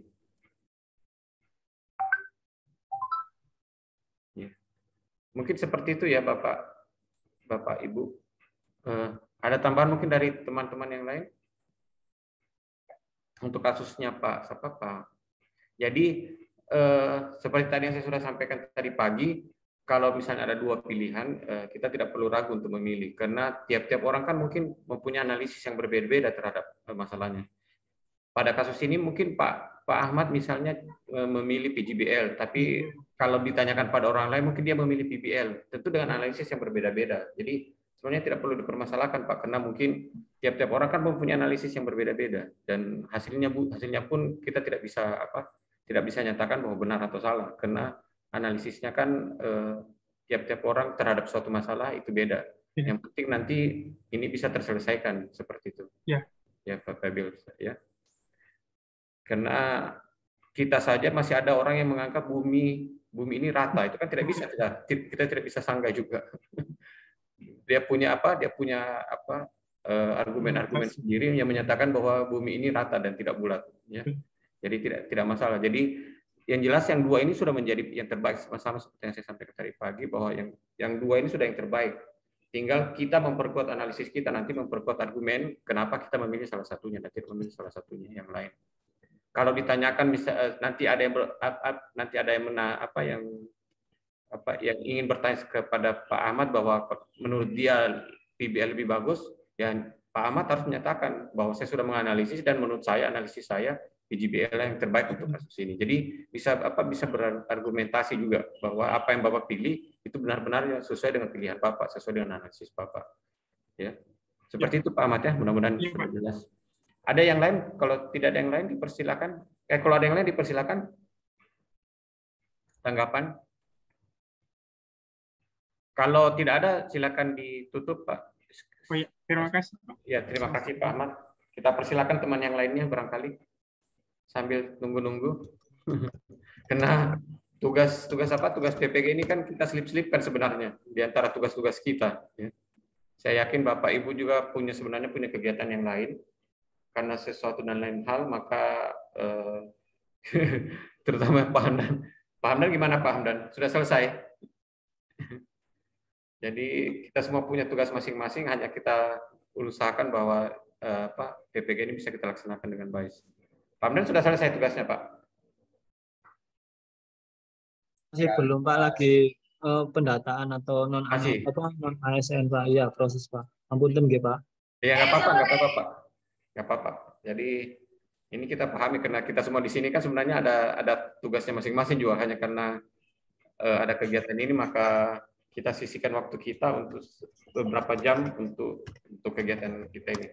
Ya. Mungkin seperti itu ya Bapak Ibu. Ada tambahan mungkin dari teman-teman yang lain? Untuk kasusnya Pak. Jadi seperti tadi yang saya sudah sampaikan tadi pagi, kalau misalnya ada dua pilihan, kita tidak perlu ragu untuk memilih, karena tiap-tiap orang kan mungkin mempunyai analisis yang berbeda-beda terhadap masalahnya. Pada kasus ini mungkin Pak Ahmad misalnya memilih PJBL, tapi kalau ditanyakan pada orang lain mungkin dia memilih PBL, tentu dengan analisis yang berbeda-beda. Jadi sebenarnya tidak perlu dipermasalahkan Pak, karena mungkin tiap-tiap orang kan mempunyai analisis yang berbeda-beda, dan hasilnya pun kita tidak bisa nyatakan bahwa benar atau salah, karena analisisnya kan tiap-tiap orang terhadap suatu masalah itu beda. Yang penting nanti ini bisa terselesaikan seperti itu. Ya Pak Fabil ya. Karena kita saja masih ada orang yang menganggap bumi ini rata, itu kan tidak bisa, kita tidak bisa sanggah juga. Dia punya argumen sendiri yang menyatakan bahwa bumi ini rata dan tidak bulat, ya. Jadi tidak masalah. Jadi yang jelas yang dua ini sudah menjadi yang terbaik, sama seperti yang saya sampaikan tadi pagi, bahwa yang dua ini sudah yang terbaik. Tinggal kita memperkuat analisis kita, nanti memperkuat argumen kenapa kita memilih salah satunya dan tidak memilih salah satunya yang lain. Kalau ditanyakan nanti ada yang ingin bertanya kepada Pak Ahmad bahwa menurut dia PBL lebih bagus, ya Pak Ahmad harus menyatakan bahwa saya sudah menganalisis dan menurut saya analisis saya PJBL yang terbaik untuk kasus ini. Jadi bisa berargumentasi juga bahwa apa yang Bapak pilih itu benar-benar sesuai dengan pilihan Bapak, sesuai dengan analisis Bapak. Ya. Seperti itu Pak Ahmad ya, mudah-mudahan sudah jelas. Ada yang lain? Kalau tidak ada yang lain dipersilakan. Kalau ada yang lain dipersilakan. Tanggapan? Kalau tidak ada silakan ditutup Pak. Oh ya, terima kasih Pak. Ya, terima kasih Pak Ahmad. Kita persilakan teman yang lainnya barangkali sambil nunggu-nunggu. Karena tugas PPG ini kan kita selip-selipkan sebenarnya di antara tugas-tugas kita. Ya. Saya yakin Bapak Ibu juga sebenarnya punya kegiatan yang lain. Karena sesuatu dan lain hal, maka terutama Pak Hamdan. Pak Hamdan gimana Pak Hamdan? Sudah selesai? Jadi kita semua punya tugas masing-masing, hanya kita usahakan bahwa PPG ini bisa kita laksanakan dengan baik. Pak Hamdan sudah selesai tugasnya Pak? Masih belum Pak, lagi pendataan atau non ASN Pak. Iya, proses Pak. Ampun nggih Pak. Ya nggak apa-apa, nggak apa-apa Pak, nggak apa-apa. Jadi ini kita pahami karena kita semua di sini kan sebenarnya ada tugasnya masing-masing juga, hanya karena ada kegiatan ini maka kita sisihkan waktu kita untuk beberapa jam untuk kegiatan kita ini.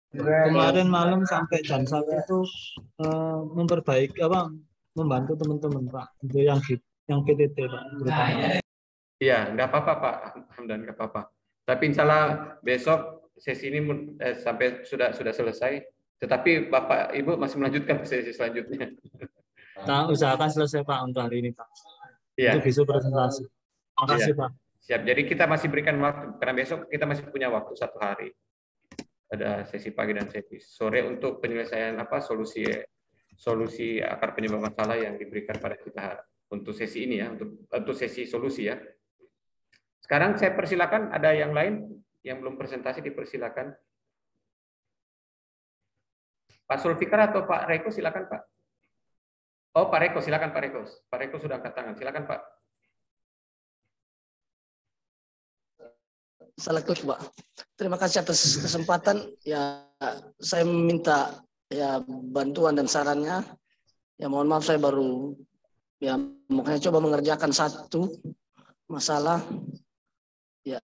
Kemarin malam sampai jam 1 itu memperbaiki membantu teman-teman Pak untuk yang PTT Pak terutama. Iya, nggak apa-apa Pak Hamdan, nggak apa-apa. Tapi insya Allah besok sesi ini sampai sudah selesai. Tetapi Bapak Ibu masih melanjutkan sesi selanjutnya. Kita usahakan selesai Pak untuk hari ini Pak. Iya. Untuk besok presentasi. Makasih Iya. Pak. Siap. Jadi kita masih berikan waktu karena besok kita masih punya waktu 1 hari. Ada sesi pagi dan sesi sore untuk penyelesaian solusi akar penyebab masalah yang diberikan pada kita untuk sesi ini ya, untuk sesi solusi ya. Sekarang saya persilakan, ada yang lain yang belum presentasi dipersilakan. Pak Sulfikar atau Pak Reko silakan Pak. Oh Pak Reko silakan Pak Reko. Pak Reko sudah angkat tangan, silakan Pak. Assalamualaikum Pak. Terima kasih atas kesempatan. Ya saya meminta ya bantuan dan sarannya. Ya mohon maaf saya baru ya makanya coba mengerjakan satu masalah. Ya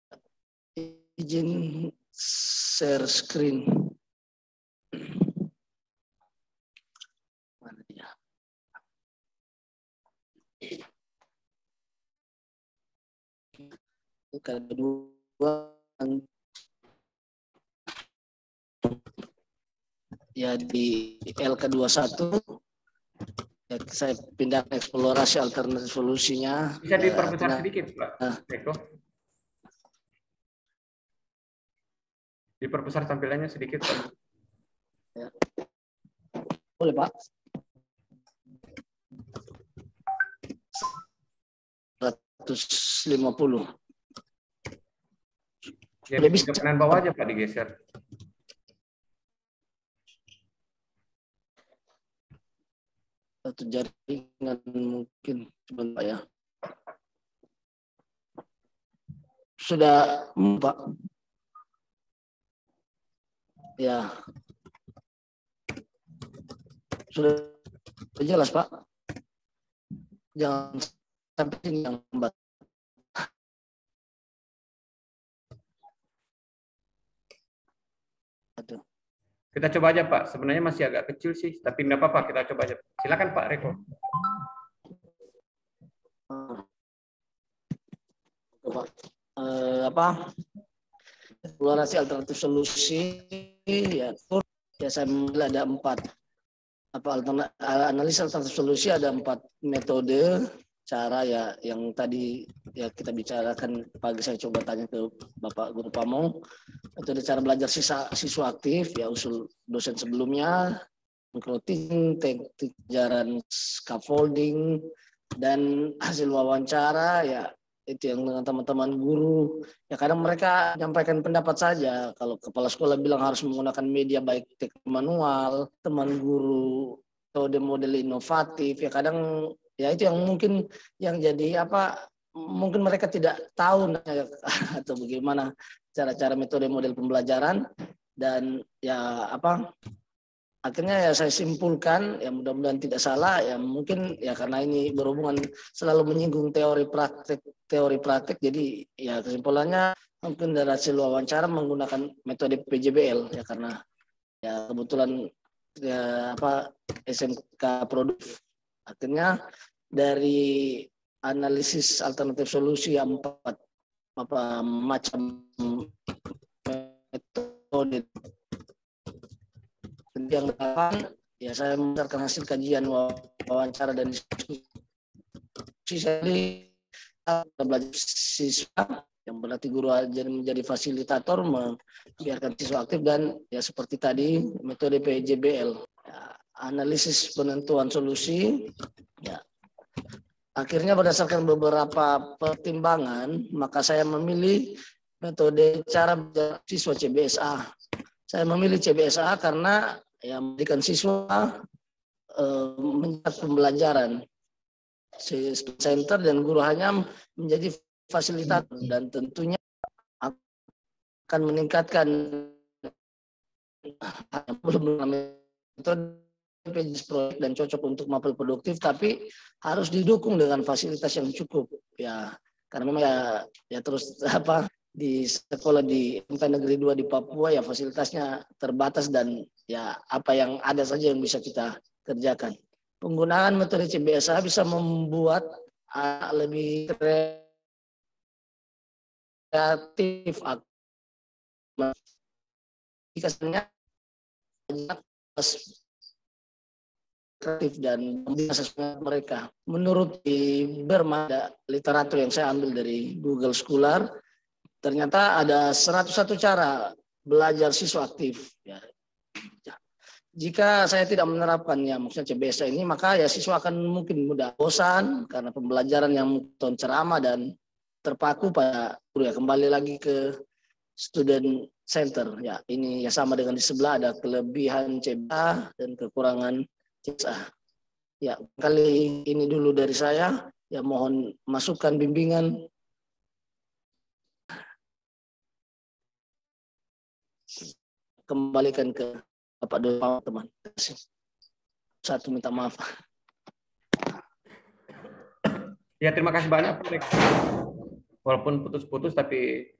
izin share screen. Mana dia? Kedua ya di LK21 ya, saya pindah eksplorasi alternatif solusinya. Bisa diperbesar sedikit Pak Reko. Diperbesar tampilannya sedikit Pak. Ya. Boleh Pak. 150. Ya, di kanan bawah aja Pak digeser. Satu jaringan mungkin sebentar ya. Sudah Pak. Ya. Sudah jelas Pak. Jangan sampai ini yang lambat. Aduh. Kita coba aja Pak, sebenarnya masih agak kecil sih, tapi nggak apa-apa, kita coba aja. Silakan Pak Reko. Eksplorasi alternatif solusi ya saya mulai ada 4 analisa alternatif solusi, ada 4 metode cara ya yang tadi ya kita bicarakan pagi. Saya coba tanya ke Bapak Guru Pamong, metode cara belajar siswa aktif ya, usul dosen sebelumnya, recruiting, teknik ajaran scaffolding, dan hasil wawancara ya itu yang dengan teman-teman guru ya, kadang mereka menyampaikan pendapat saja. Kalau kepala sekolah bilang harus menggunakan media baik teknik manual, teman guru metode model inovatif ya, kadang ya itu yang mungkin yang jadi mungkin mereka tidak tahu atau bagaimana cara-cara metode model pembelajaran. Dan ya akhirnya ya saya simpulkan ya, mudah-mudahan tidak salah ya, mungkin ya karena ini berhubungan selalu menyinggung teori praktek, jadi ya kesimpulannya mungkin dari hasil wawancara menggunakan metode PJBL ya, karena ya kebetulan ya SMK Produk. Akhirnya dari analisis alternatif solusi yang 4 macam metode yang depan ya, saya berdasarkan hasil kajian wawancara dan diskusi belajar siswa yang berarti guru menjadi fasilitator, membiarkan siswa aktif, dan ya seperti tadi metode PJBL ya, analisis penentuan solusi ya. Akhirnya berdasarkan beberapa pertimbangan maka saya memilih metode cara belajar siswa CBSA. Saya memilih CBSA karena ya memberikan siswa mencatat pembelajaran, center dan guru hanya menjadi fasilitator, dan tentunya akan meningkatkan belum metode PJS proyek dan cocok untuk mapel produktif, tapi harus didukung dengan fasilitas yang cukup ya, karena memang ya terus di sekolah di SMP Negeri 2 di Papua ya fasilitasnya terbatas dan ya apa yang ada saja yang bisa kita kerjakan. Penggunaan metode CBSA bisa membuat lebih kreatif, aplikasinya kreatif dan sesuai mereka. Menurut Berma, literatur yang saya ambil dari Google Scholar, ternyata ada 101 cara belajar siswa aktif. Ya. Jika saya tidak menerapkannya, maksudnya CBSA ini, maka ya siswa akan mungkin mudah bosan karena pembelajaran yang monoton, ceramah dan terpaku pada guru. Ya, kembali lagi ke student center. Ya, ini ya sama dengan di sebelah, ada kelebihan CBSA dan kekurangan CBSA. Ya, kali ini dulu dari saya. Ya, mohon masukan bimbingan. Kembalikan ke Bapak Doa, teman. Satu minta maaf. Ya, terima kasih banyak Pak Reko. Walaupun putus-putus tapi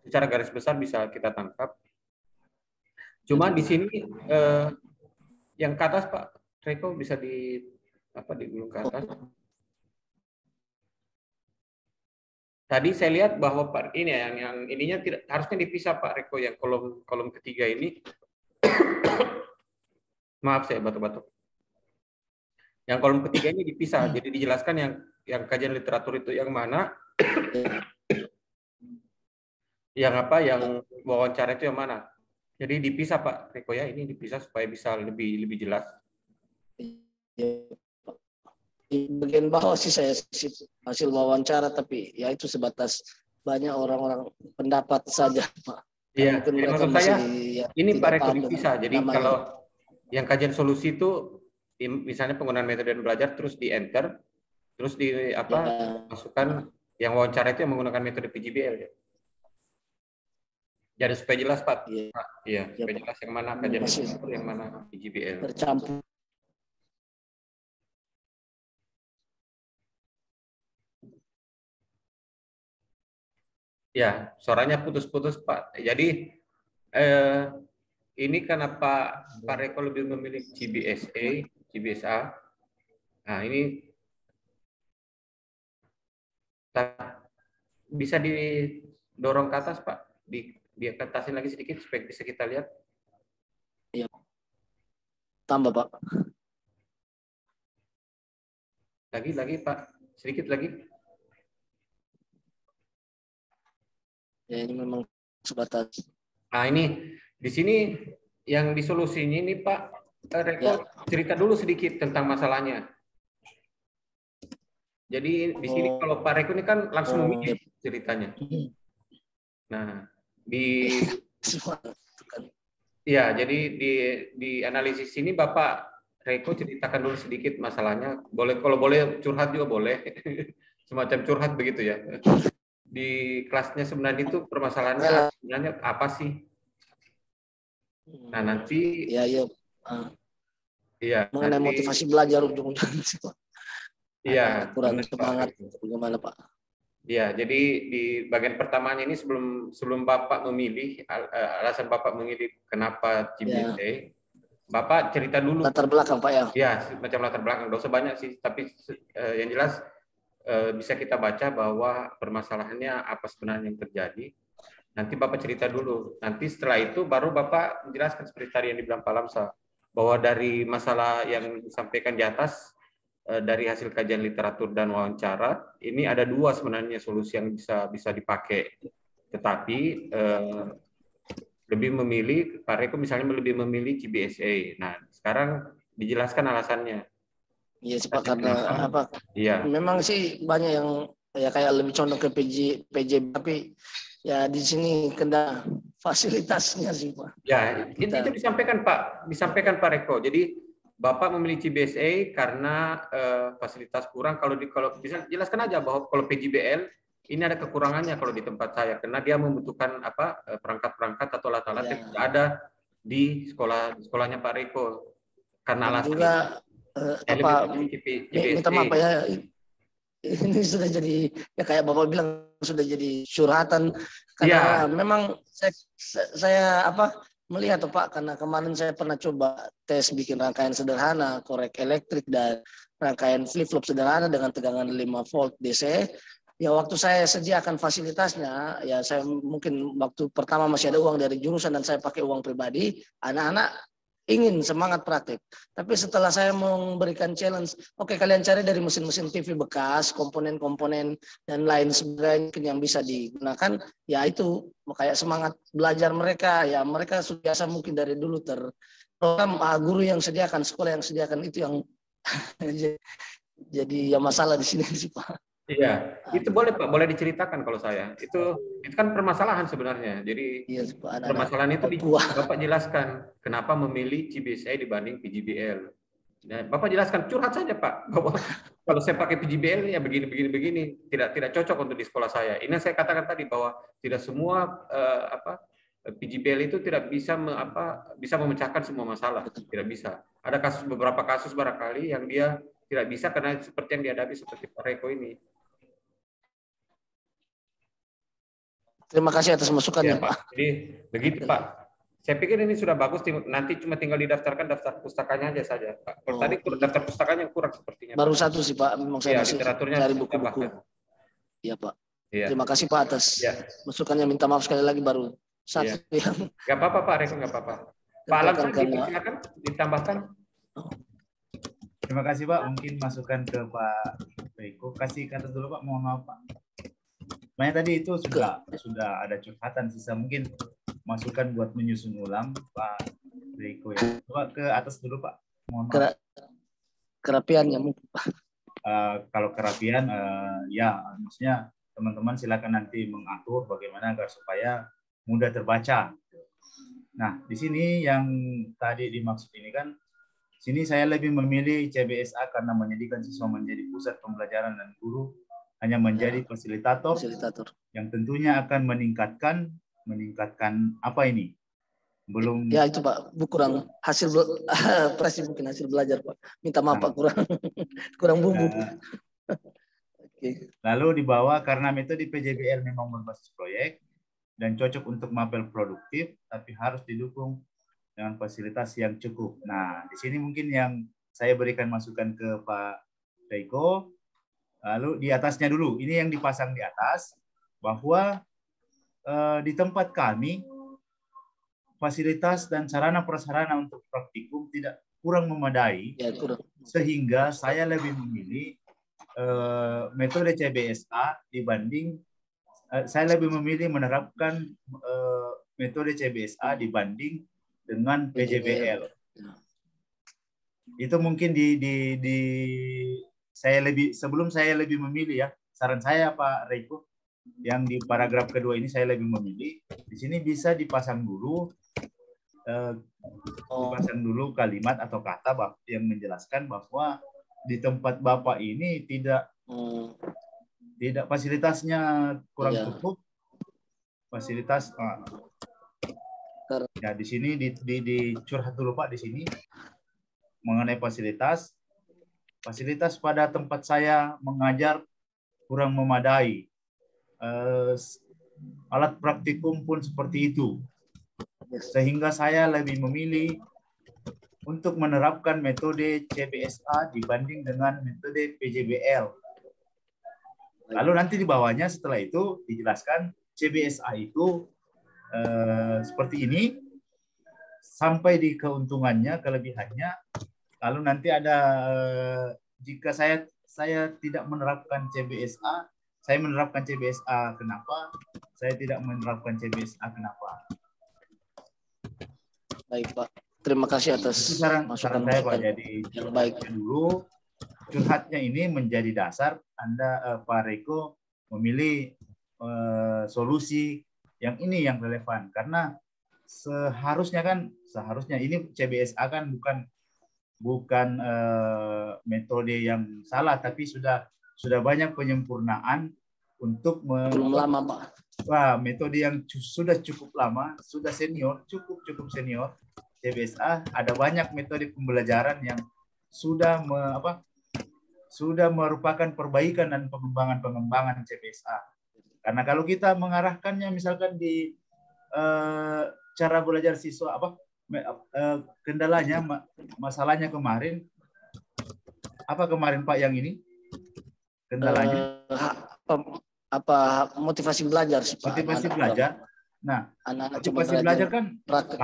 secara garis besar bisa kita tangkap. Cuma di sini yang ke atas Pak Reko bisa digulung ke atas. Tadi saya lihat bahwa Pak ini yang ininya tidak harusnya dipisah Pak Reko, yang kolom ketiga ini. Maaf saya batuk-batuk. Yang kolom ketiga ini dipisah, jadi dijelaskan yang kajian literatur itu yang mana, yang wawancara itu yang mana. Jadi dipisah Pak Reko ya, ini dipisah supaya bisa lebih jelas. Di bagian bawah sih saya hasil wawancara, tapi ya itu sebatas banyak orang-orang pendapat saja Pak. Iya, maksud saya ini Pak Reko dipisah. Jadi kalau yang kajian solusi itu misalnya penggunaan metode dan belajar terus di enter, terus masukkan yang wawancara itu yang menggunakan metode PJBL ya. Jadi supaya jelas Pak. Iya, supaya jelas yang mana kajian literatur, yang mana PJBL. Tercampur. Ya, suaranya putus-putus Pak. Jadi ini kenapa Pak Reko lebih memilih CBSA. Nah, ini bisa didorong ke atas Pak, diatasin lagi sedikit supaya bisa kita lihat. Iya. Tambah Pak. Lagi Pak, sedikit lagi. Ya, ini memang sebatas. Nah, ini di sini yang disolusinya ini Pak Reko cerita dulu sedikit tentang masalahnya. Jadi di sini kalau Pak Reko ini kan langsung memilih ceritanya. Nah, jadi di analisis ini Bapak Reko ceritakan dulu sedikit masalahnya. Boleh, kalau boleh curhat juga boleh. Semacam curhat begitu ya. Di kelasnya sebenarnya itu permasalahannya sebenarnya apa sih? Nah, nanti mengenai motivasi belajar ujung-ujungnya sih Pak. Iya, kurang semangat bagaimana Pak? Iya, jadi di bagian pertamanya ini sebelum Bapak memilih alasan Bapak memilih kenapa CBSA, Bapak cerita dulu latar belakang Pak ya. Iya, macam latar belakang, nggak usah banyak sih, tapi yang jelas bisa kita baca bahwa permasalahannya apa sebenarnya yang terjadi. Nanti Bapak cerita dulu. Nanti setelah itu baru Bapak menjelaskan seperti tadi yang dibilang Pak Lamsa, bahwa dari masalah yang disampaikan di atas, dari hasil kajian literatur dan wawancara, ini ada dua sebenarnya solusi yang bisa dipakai. Tetapi lebih memilih, Pak Reko misalnya lebih memilih CBSA. Nah, sekarang dijelaskan alasannya. Iya, Pak, karena apa? Iya. Memang sih banyak yang ya kayak lebih condong ke PJ, tapi ya di sini kena fasilitasnya sih Pak. Ya, itu disampaikan Pak Reko. Jadi Bapak memilih CBSA karena fasilitas kurang. Kalau bisa jelaskan aja bahwa kalau PJBL ini ada kekurangannya kalau di tempat saya karena dia membutuhkan perangkat-perangkat atau alat-alat yang Ya. tidak ada di sekolahnya Pak Riko karena Dan alasan juga saya lebih memiliki minta GBSD. maaf ya, ini sudah jadi ya kayak Bapak bilang sudah jadi curhatan karena memang saya melihat Pak, karena kemarin saya pernah coba tes bikin rangkaian sederhana korek elektrik dan rangkaian flip flop sederhana dengan tegangan 5 volt DC. Ya waktu saya sediakan fasilitasnya, ya saya mungkin waktu pertama masih ada uang dari jurusan dan saya pakai uang pribadi, anak-anak ingin semangat praktik. Tapi setelah saya memberikan challenge, oke, kalian cari dari mesin-mesin TV bekas, komponen-komponen dan lain sebagainya yang bisa digunakan, ya itu kayak semangat belajar mereka. Ya mereka sudah biasa mungkin dari dulu terprogram, guru yang sediakan, sekolah yang sediakan itu yang jadi ya masalah di sini sih Pak. Iya, itu boleh Pak, boleh diceritakan kalau saya. Itu kan permasalahan sebenarnya. Jadi iya, Pak, permasalahan itu Bapak jelaskan kenapa memilih CBSI dibanding PGBL. Nah, Bapak jelaskan, curhat saja Pak. Bahwa kalau saya pakai PGBL ya begini, tidak cocok untuk di sekolah saya. Ini saya katakan tadi bahwa tidak semua PGBL itu tidak bisa bisa memecahkan semua masalah, tidak bisa. Ada beberapa kasus barangkali yang dia tidak bisa karena seperti yang dihadapi seperti Pak Reko ini. Terima kasih atas masukannya, ya, Pak. Jadi begitu Pak. Saya pikir ini sudah bagus, nanti cuma tinggal didaftarkan daftar pustakanya aja saja, Pak. Kalau tadi daftar pustakanya kurang sepertinya. Baru Pak. satu sih Pak, memang saya masih cari buku-buku. Iya Pak. Ya. Terima kasih Pak atas masukannya. Minta maaf sekali lagi baru satu yang. Gak apa-apa Pak Reko, gak apa-apa. Pak Alam silakan ditambahkan. Terima kasih Pak. Mungkin masukan ke Pak Reko. Kasih kata dulu Pak. Mohon maaf Pak. Sebenarnya tadi itu sudah ada curhatan, sisa mungkin masukan buat menyusun ulang Pak Reko ya. Coba ke atas dulu Pak. Mohon maaf. Kerapiannya mungkin. Kalau kerapian ya maksudnya teman-teman silakan nanti mengatur bagaimana agar supaya mudah terbaca. Nah, di sini yang tadi dimaksud ini kan sini saya lebih memilih CBSA karena menjadikan siswa menjadi pusat pembelajaran dan guru hanya menjadi fasilitator yang tentunya akan meningkatkan apa ini? Belum ya itu Pak, kurang hasil presi mungkin hasil belajar Pak. Minta maaf Pak, kurang bumbu. Lalu dibawa karena metode PJBL memang berbasis proyek dan cocok untuk mapel produktif, tapi harus didukung dengan fasilitas yang cukup. Nah, di sini mungkin yang saya berikan masukan ke Pak Reko. Lalu di atasnya dulu, ini yang dipasang di atas, bahwa di tempat kami fasilitas dan sarana prasarana untuk praktikum tidak kurang memadai, sehingga saya lebih memilih metode CBSA dibanding saya lebih memilih menerapkan metode CBSA dibanding dengan PJBL. Itu mungkin sebelum saya lebih memilih ya, saran saya Pak Reko, yang di paragraf kedua ini saya lebih memilih, di sini bisa dipasang dulu kalimat atau kata yang menjelaskan bahwa di tempat Bapak ini tidak fasilitasnya kurang cukup, fasilitas ya di sini dicurhat dulu Pak di sini mengenai fasilitas pada tempat saya mengajar kurang memadai, alat praktikum pun seperti itu, sehingga saya lebih memilih untuk menerapkan metode CBSA dibanding dengan metode PJBL. Lalu nanti di bawahnya setelah itu dijelaskan CBSA itu seperti ini sampai di keuntungannya, kelebihannya. Lalu nanti ada jika saya tidak menerapkan CBSA, saya menerapkan CBSA kenapa? Saya tidak menerapkan CBSA kenapa? Baik Pak, terima kasih atas masukan saya Pak. Jadi yang baik dulu curhatnya ini menjadi dasar Anda Pak Reko memilih solusi yang ini yang relevan, karena seharusnya ini CBSA kan bukan metode yang salah, tapi sudah banyak penyempurnaan untuk Belum lama, Pak. wah, metode yang sudah cukup lama, sudah senior, cukup senior. CBSA ada banyak metode pembelajaran yang sudah sudah merupakan perbaikan dan pengembangan CBSA. Karena kalau kita mengarahkannya misalkan di cara belajar siswa kendalanya masalahnya kemarin apa kemarin Pak yang ini kendalanya motivasi belajar sih, Pak. Motivasi belajar. Nah, anak-anak motivasi belajar kan praktek.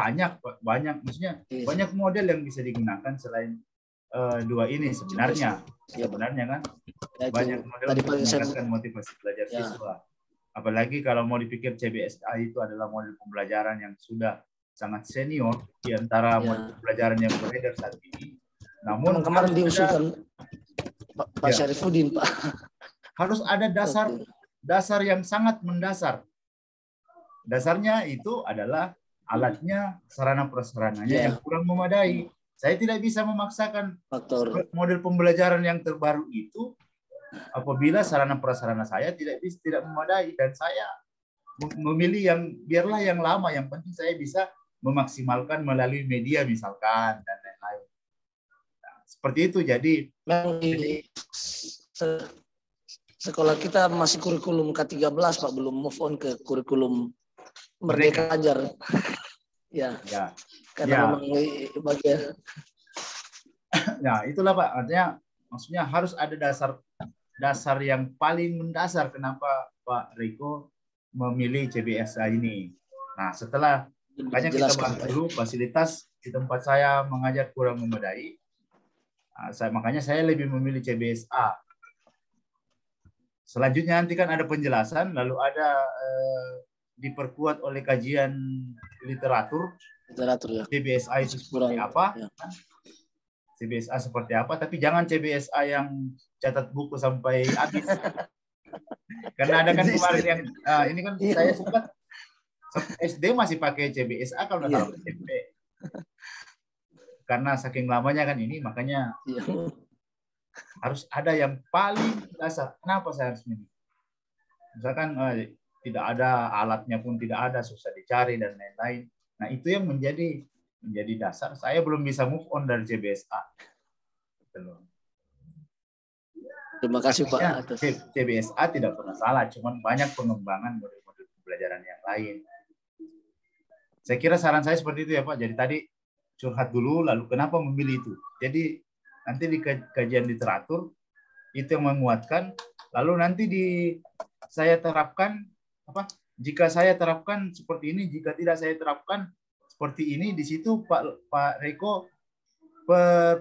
banyak maksudnya banyak model yang bisa digunakan selain dua ini sebenarnya kan banyak model untuk meningkatkan motivasi belajar siswa. Apalagi kalau mau dipikir CBSA itu adalah model pembelajaran yang sudah sangat senior di antara model pembelajaran yang beredar saat ini. Namun kemarin diusulkan Pak Syarifuddin, Pak. Harus ada dasar yang sangat mendasar. Dasarnya itu adalah alatnya, sarana prasarananya yang kurang memadai. Saya tidak bisa memaksakan model pembelajaran yang terbaru itu apabila sarana prasarana saya tidak memadai, dan saya memilih yang biarlah yang lama, yang penting saya bisa memaksimalkan melalui media misalkan dan lain-lain. Nah, seperti itu. Jadi sekolah kita masih kurikulum K13, Pak, belum move on ke kurikulum Merdeka Ajar. Karena memang bagian. Nah, itulah Pak, artinya maksudnya harus ada dasar yang paling mendasar kenapa Pak Riko memilih CBSA ini. Nah, setelah makanya kita bahas dulu fasilitas di tempat saya mengajar kurang memadai. Nah, makanya saya lebih memilih CBSA. Selanjutnya nanti kan ada penjelasan, lalu ada diperkuat oleh kajian literatur ya. CBSA itu seperti apa? CBSA seperti apa? Tapi jangan CBSA yang catat buku sampai habis. Karena ada kan kemarin yang ini kan saya sempat SD masih pakai CBSA kalau nggak salah SMP. Karena saking lamanya kan ini, makanya harus ada yang paling dasar. Kenapa saya harus milih? Misalkan tidak ada alatnya pun tidak ada, susah dicari dan lain-lain. Nah, itu yang menjadi dasar. Saya belum bisa move on dari CBSA. Terima kasih Pak. CBSA tidak pernah salah, cuman banyak pengembangan model-model pembelajaran yang lain. Saya kira saran saya seperti itu ya Pak. Jadi tadi curhat dulu, lalu kenapa memilih itu. Jadi nanti di kajian literatur itu yang menguatkan, lalu nanti saya terapkan jika saya terapkan seperti ini, jika tidak saya terapkan seperti ini, di situ Pak Riko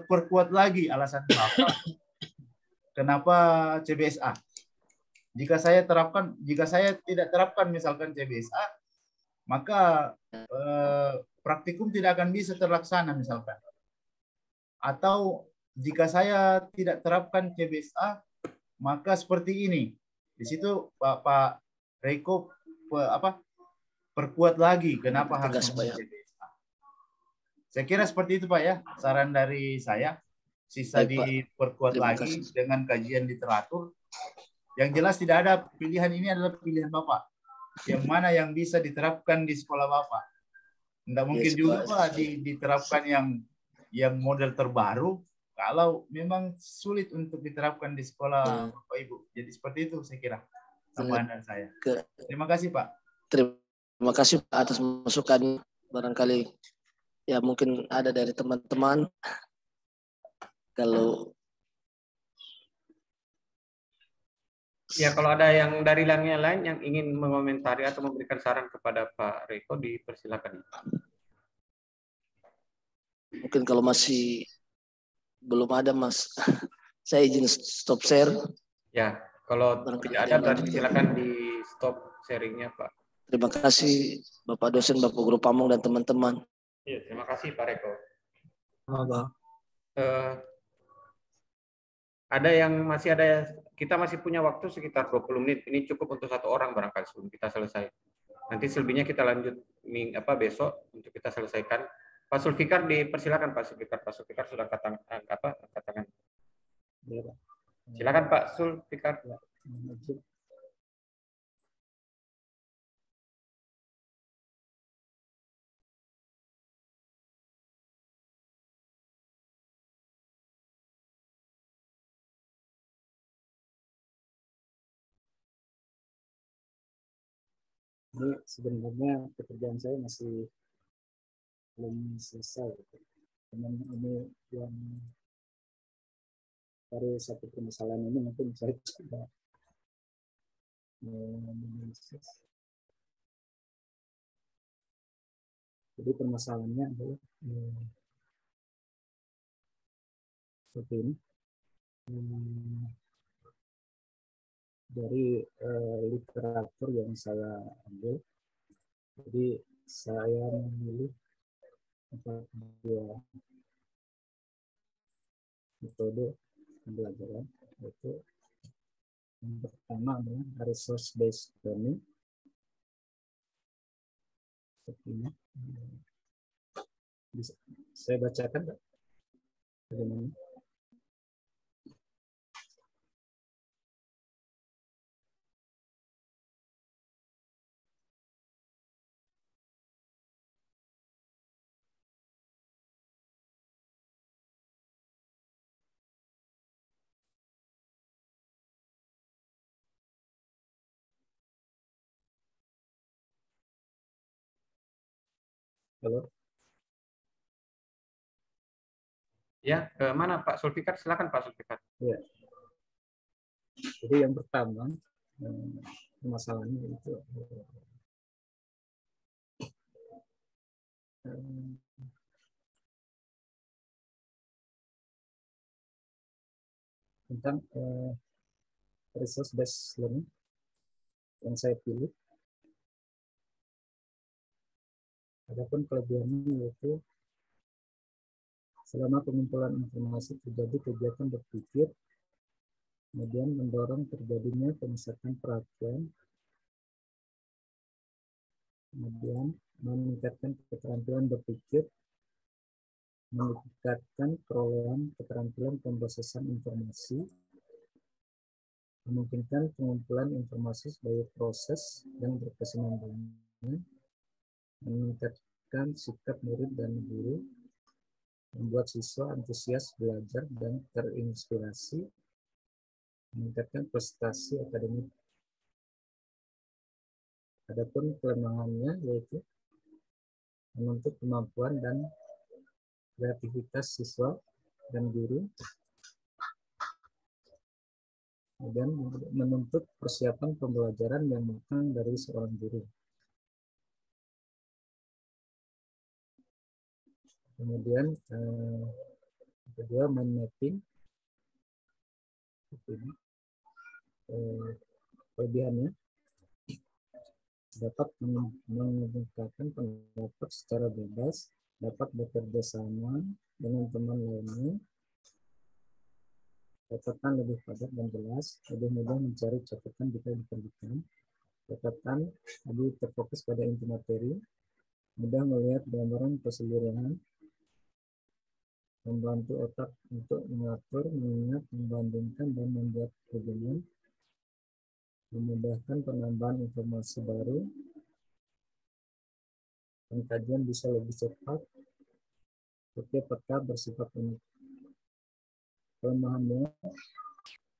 perkuat lagi alasan kenapa CBSA. Jika saya tidak terapkan misalkan CBSA, maka praktikum tidak akan bisa terlaksana misalkan. Atau jika saya tidak terapkan CBSA, maka seperti ini. Di situ Pak Riko perkuat lagi kenapa harus CBSA. Saya kira seperti itu Pak ya, saran dari saya. Sisa diperkuat lagi dengan kajian literatur. Yang jelas tidak ada pilihan, ini adalah pilihan Bapak. Yang mana yang bisa diterapkan di sekolah Bapak. Tidak mungkin juga Pak diterapkan yang model terbaru kalau memang sulit untuk diterapkan di sekolah Bapak Ibu. Jadi seperti itu saya kira tambahan dari saya. Terima kasih Pak. Terima kasih Pak atas masukan. Barangkali ya mungkin ada dari teman-teman. Kalau ada yang dari yang lain yang ingin mengomentari atau memberikan saran kepada Pak Riko, dipersilakan. Mungkin kalau masih belum ada Mas, saya izin stop share. Ya, kalau tidak ada berarti silakan di stop sharingnya Pak. Terima kasih Bapak dosen, Bapak Guru Pamong dan teman-teman. Ya, terima kasih Pak Riko. Kita masih punya waktu sekitar 20 menit. Ini cukup untuk satu orang barangkali sebelum kita selesai. Nanti selebihnya kita lanjut besok untuk kita selesaikan. Pak Sulfikar dipersilakan Pak Sulfikar. Pak Sulfikar sudah angkat tangan. Silakan Pak Sulfikar. Ini sebenarnya pekerjaan saya masih belum selesai. Cuman ini yang baru satu permasalahan ini mungkin saya coba menganalisis. Jadi permasalahannya adalah seperti ini. Dari literatur yang saya ambil, jadi saya memilih 4 metode pembelajaran, yaitu yang pertama adalah resource based learning. Seperti ini. Bisa saya bacakan, Pak? Bagaimana? Halo? Ya, ke mana Pak Sulfikar? Silakan Pak Sulfikar. Ya. Jadi yang pertama, masalahnya itu tentang resource based learning yang saya pilih. Adapun kelebihannya yaitu selama pengumpulan informasi terjadi kegiatan berpikir, kemudian mendorong terjadinya pemusatan perhatian, kemudian meningkatkan keterampilan berpikir, meningkatkan perolehan keterampilan pemrosesan informasi, memungkinkan pengumpulan informasi sebagai proses yang berkesinambungan, meningkatkan sikap murid dan guru, membuat siswa antusias belajar dan terinspirasi, meningkatkan prestasi akademik. Adapun kelemahannya yaitu menuntut kemampuan dan kreativitas siswa dan guru, dan menuntut persiapan pembelajaran yang matang dari seorang guru. Kemudian kedua, mind mapping. Kelebihannya dapat mengungkapkan pendapat secara bebas, dapat bekerja sama dengan teman lainnya, catatan lebih padat dan jelas, lebih mudah mencari catatan jika diperlukan, catatan lebih terfokus pada inti materi, mudah melihat gambaran keseluruhan, membantu otak untuk mengatur, mengingat, membandingkan, dan membuat hubungan, memudahkan penambahan informasi baru, pengkajian bisa lebih cepat, setiap peta bersifat unik. Kelemahannya,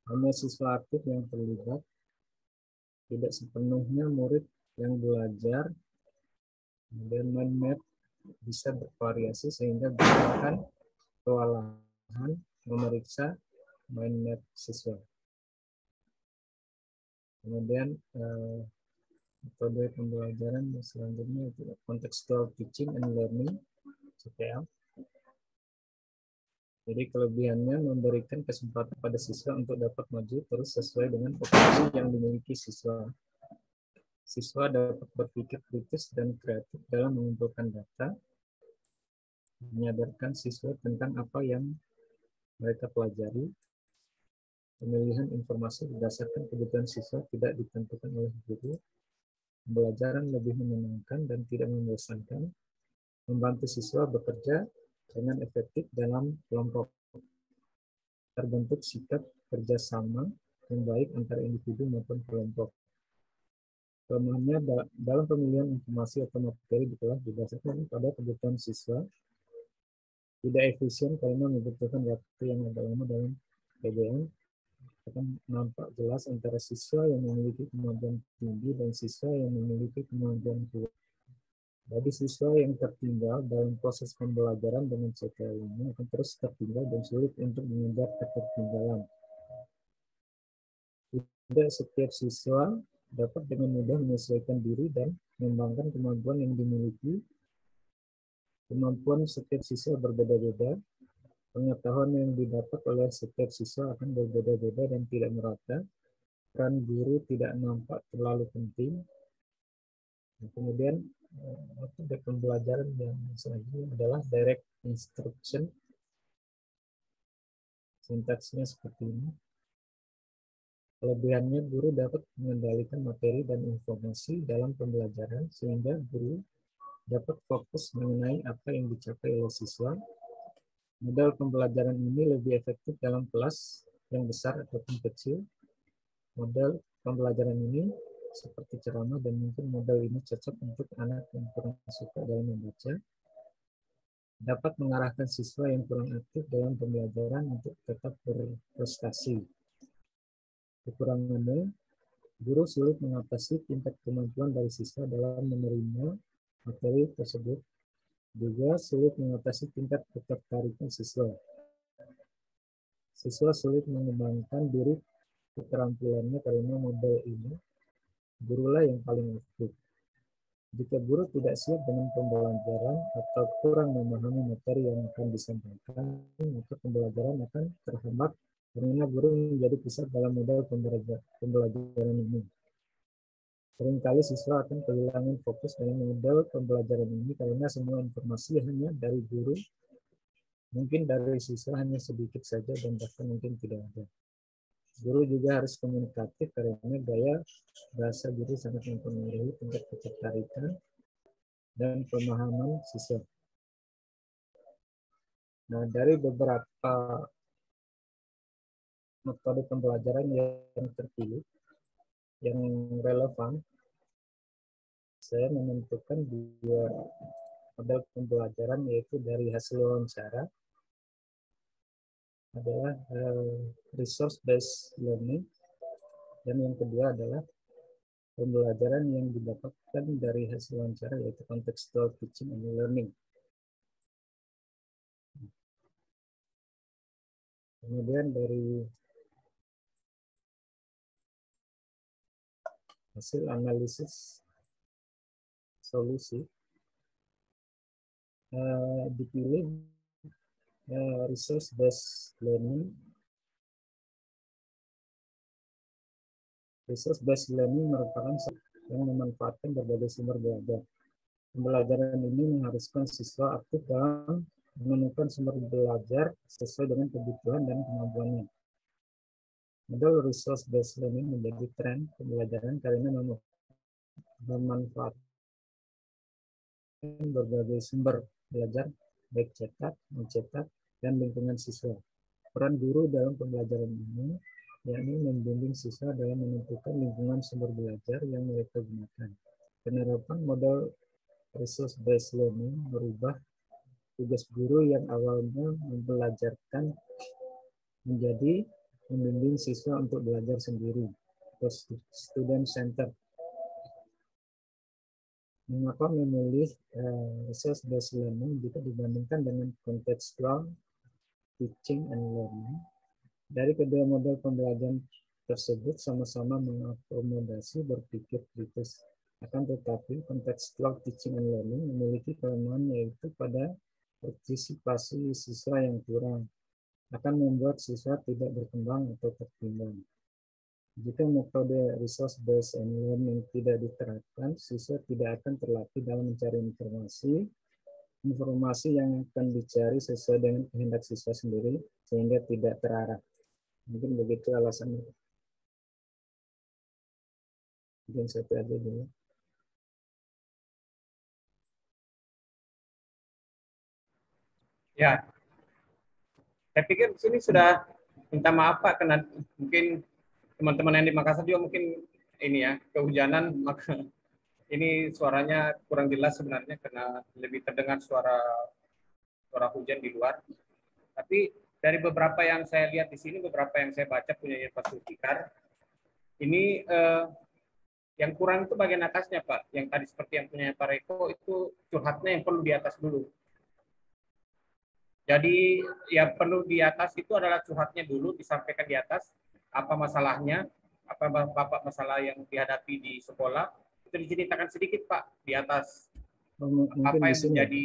hanya siswa aktif yang terlibat, tidak sepenuhnya murid yang belajar, dan mind map bisa bervariasi sehingga gunakan kewalahan memeriksa mind map siswa. Kemudian metode pembelajaran selanjutnya itu contextual teaching and learning (CTL). Jadi kelebihannya memberikan kesempatan pada siswa untuk dapat maju terus sesuai dengan potensi yang dimiliki siswa. Siswa dapat berpikir kritis dan kreatif dalam mengumpulkan data, menyadarkan siswa tentang apa yang mereka pelajari. Pemilihan informasi berdasarkan kebutuhan siswa tidak ditentukan oleh guru. Pembelajaran lebih menyenangkan dan tidak membosankan. Membantu siswa bekerja dengan efektif dalam kelompok. Terbentuk sikap kerjasama yang baik antara individu maupun kelompok. Kelemahannya dalam pemilihan informasi atau materi di kelas didasarkan pada kebutuhan siswa, tidak efisien karena membutuhkan waktu yang agak lama dalam PBM, akan nampak jelas antara siswa yang memiliki kemampuan tinggi dan siswa yang memiliki kemampuan kuat. Bagi siswa yang tertinggal dalam proses pembelajaran dengan CTL ini akan terus tertinggal dan sulit untuk mengejar ketertinggalan. Tidak setiap siswa dapat dengan mudah menyesuaikan diri dan mengembangkan kemampuan yang dimiliki. Kemampuan setiap siswa berbeda-beda. Pengetahuan yang didapat oleh setiap siswa akan berbeda-beda dan tidak merata. Peran guru tidak nampak terlalu penting. Nah, kemudian metode pembelajaran yang selanjutnya adalah direct instruction. Sintaksnya seperti ini. Kelebihannya, guru dapat mengendalikan materi dan informasi dalam pembelajaran sehingga guru dapat fokus mengenai apa yang dicapai oleh siswa. Model pembelajaran ini lebih efektif dalam kelas yang besar ataupun kecil. Model pembelajaran ini seperti ceramah dan mungkin model ini cocok untuk anak yang kurang suka dalam membaca. Dapat mengarahkan siswa yang kurang aktif dalam pembelajaran untuk tetap berprestasi. Kekurangannya, guru sulit mengatasi tingkat kemampuan dari siswa dalam menerima materi tersebut. Juga sulit mengatasi tingkat ketertarikan siswa. Siswa sulit mengembangkan diri keterampilannya karena model ini gurulah yang paling aktif. Jika guru tidak siap dengan pembelajaran atau kurang memahami materi yang akan disampaikan, maka pembelajaran akan terhambat karena guru menjadi pusat dalam model pembelajaran ini. Seringkali siswa akan kehilangan fokus dengan model pembelajaran ini karena semua informasi hanya dari guru, mungkin dari siswa hanya sedikit saja dan bahkan mungkin tidak ada. Guru juga harus komunikatif karena gaya bahasa guru sangat mempengaruhi tingkat ketertarikan dan pemahaman siswa. Nah, dari beberapa metode pembelajaran yang terpilih, yang relevan, saya menentukan 2 model pembelajaran, yaitu dari hasil wawancara adalah resource based learning, dan yang kedua adalah pembelajaran yang didapatkan dari hasil wawancara, yaitu contextual teaching and learning. Kemudian dari hasil analisis solusi dipilih resource based learning. Resource based learning merupakan yang memanfaatkan berbagai sumber belajar. Pembelajaran ini mengharuskan siswa aktif dalam menemukan sumber belajar sesuai dengan kebutuhan dan kemampuannya. Model resource based learning menjadi tren pembelajaran karena memanfaatkan berbagai sumber belajar, baik cetak, mencetak, dan lingkungan siswa. Peran guru dalam pembelajaran ini yakni membimbing siswa dalam menentukan lingkungan sumber belajar yang mereka gunakan. Penerapan model resource based learning merubah tugas guru yang awalnya membelajarkan menjadi membimbing siswa untuk belajar sendiri, atau student center. Mengapa memilih resource based learning jika dibandingkan dengan contextual teaching and learning? Dari kedua model pembelajaran tersebut sama-sama mengakomodasi berpikir kritis. Akan tetapi, contextual teaching and learning memiliki kelemahan, yaitu pada partisipasi siswa yang kurang, akan membuat siswa tidak berkembang atau tertinggal. Jika metode resource based and learning tidak diterapkan, siswa tidak akan terlatih dalam mencari informasi yang akan dicari sesuai dengan kehendak siswa sendiri, sehingga tidak terarah. Mungkin begitu alasannya. Mungkin satu aja dulu. Ya, saya pikir di sini sudah minta maaf Pak, karena mungkin teman-teman yang di Makassar juga mungkin ini ya kehujanan, maka ini suaranya kurang jelas sebenarnya karena lebih terdengar suara hujan di luar. Tapi dari beberapa yang saya lihat di sini, beberapa yang saya baca punya Pak Sulfikar, ini yang kurang itu bagian atasnya Pak. Yang tadi seperti yang punya Pak Reko itu curhatnya yang perlu di atas dulu. Jadi yang perlu di atas itu adalah curhatnya dulu, disampaikan di atas apa masalahnya, apa bapak masalah yang dihadapi di sekolah, itu diceritakan sedikit Pak di atas. Apa yang menjadi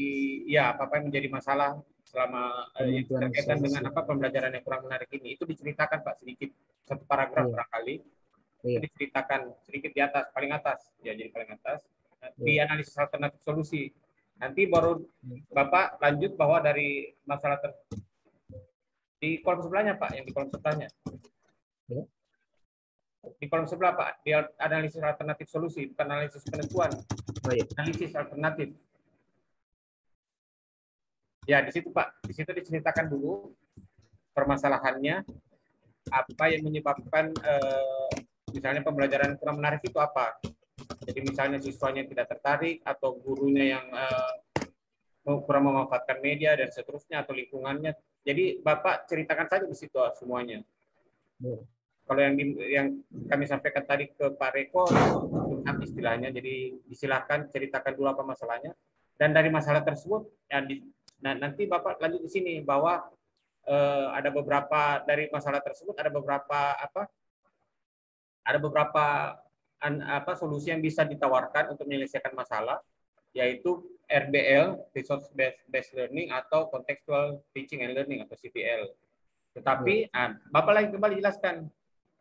apa yang menjadi masalah selama yang berkaitan dengan apa pembelajaran yang kurang menarik ini, itu diceritakan Pak sedikit, satu paragraf barangkali. Itu diceritakan sedikit di atas, paling atas, ya jadi paling atas, di analisis alternatif solusi. Nanti baru Bapak lanjut bahwa dari masalah di kolom sebelahnya Pak, yang di kolom sebelahnya. Di kolom sebelah Pak, di analisis alternatif solusi, bukan analisis penentuan. Analisis alternatif. Ya, di situ Pak, di situ diceritakan dulu permasalahannya, apa yang menyebabkan misalnya pembelajaran kurang menarik itu apa. Jadi misalnya siswanya tidak tertarik atau gurunya yang kurang memanfaatkan media dan seterusnya atau lingkungannya. Jadi Bapak ceritakan saja di situ semuanya. Kalau yang kami sampaikan tadi ke Pak Reko itu istilahnya, jadi disilakan ceritakan dulu apa masalahnya. Dan dari masalah tersebut ya nanti Bapak lanjut di sini bahwa ada beberapa dari masalah tersebut ada beberapa solusi yang bisa ditawarkan untuk menyelesaikan masalah, yaitu RBL, Resource Based Learning, atau Contextual Teaching and Learning atau CPL. Tetapi Bapak lagi kembali jelaskan,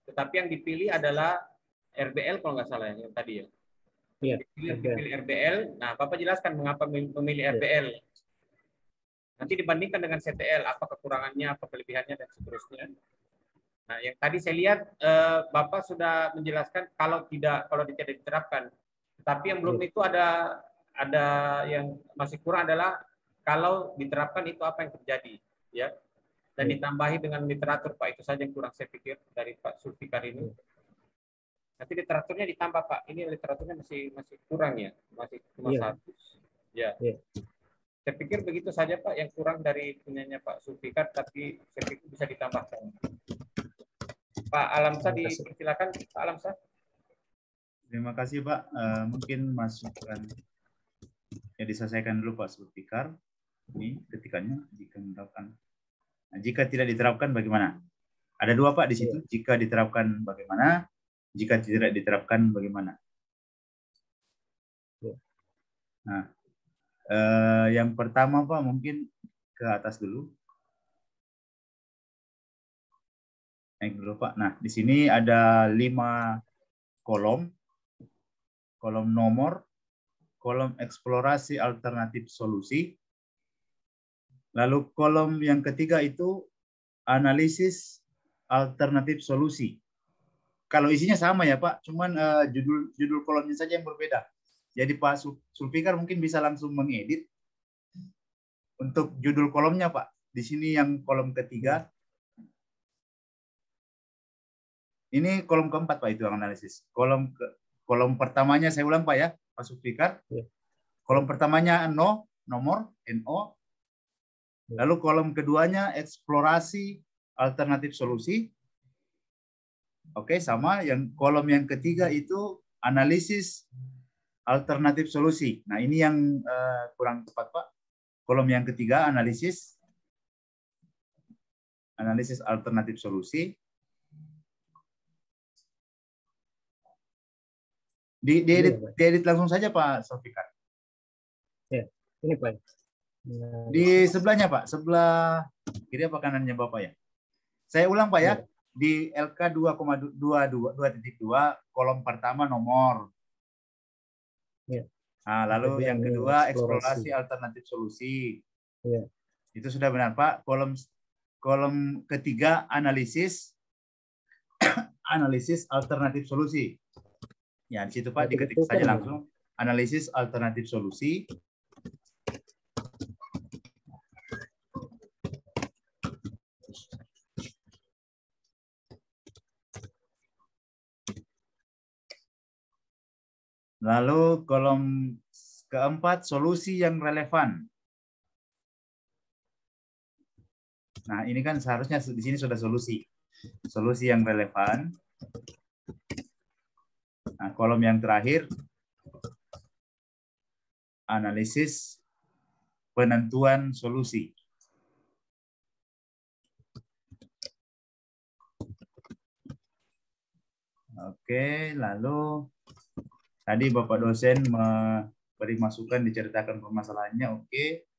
tetapi yang dipilih adalah RBL kalau nggak salah yang tadi ya. Dipilih RBL. Nah, Bapak jelaskan mengapa memilih RBL. Nanti dibandingkan dengan CTL, apa kekurangannya, apa kelebihannya dan seterusnya. Nah, yang tadi saya lihat Bapak sudah menjelaskan kalau tidak diterapkan. Tetapi yang belum itu ada yang masih kurang adalah kalau diterapkan itu apa yang terjadi, ya. Dan ditambahi dengan literatur Pak, itu saja yang kurang saya pikir dari Pak Sulfikar ini. Nanti literaturnya ditambah Pak. Ini literaturnya masih kurang ya, masih cuma satu. Ya. Saya pikir begitu saja Pak yang kurang dari punyanya Pak Sulfikar, tapi saya pikir bisa ditambahkan. Pak Alamsa dipersilakan Pak Alamsa. Terima kasih Pak. Mungkin masukan ya diselesaikan dulu Pak Sulfikar. Ini ketikannya jika diterapkan. Nah, jika tidak diterapkan bagaimana? Ada dua Pak di situ. Jika diterapkan bagaimana? Jika tidak diterapkan bagaimana? Nah, yang pertama Pak mungkin ke atas dulu. Naik dulu Pak. Nah, di sini ada 5 kolom. Kolom nomor, kolom eksplorasi alternatif solusi. Lalu kolom yang ketiga itu analisis alternatif solusi. Kalau isinya sama ya Pak, cuman judul kolomnya saja yang berbeda. Jadi Pak Sulfikar mungkin bisa langsung mengedit untuk judul kolomnya Pak. Di sini yang kolom ketiga. Ini kolom keempat Pak, itu analisis. Kolom pertamanya saya ulang Pak ya, Pak Sulfikar. Kolom pertamanya nomor NO. Lalu kolom keduanya eksplorasi alternatif solusi. Oke, sama. Yang kolom yang ketiga itu analisis alternatif solusi. Nah, ini yang kurang tepat Pak. Kolom yang ketiga analisis alternatif solusi. Diedit langsung saja Pak Sulfikar. Ya, ini Pak. Di sebelahnya Pak, sebelah kiri apa kanannya Bapak ya? Saya ulang Pak ya. Di LK 2,2.2 kolom pertama nomor. Ya. Nah, lalu yang kedua eksplorasi alternatif solusi. Ya. Itu sudah benar Pak. Kolom ketiga analisis alternatif solusi. Ya, di situ Pak diketik saja langsung analisis alternatif solusi. Lalu kolom keempat solusi yang relevan. Nah, ini kan seharusnya di sini sudah solusi. Solusi yang relevan. Nah, kolom yang terakhir, analisis penentuan solusi. Oke, lalu tadi Bapak dosen memberi masukan, diceritakan permasalahannya. Oke.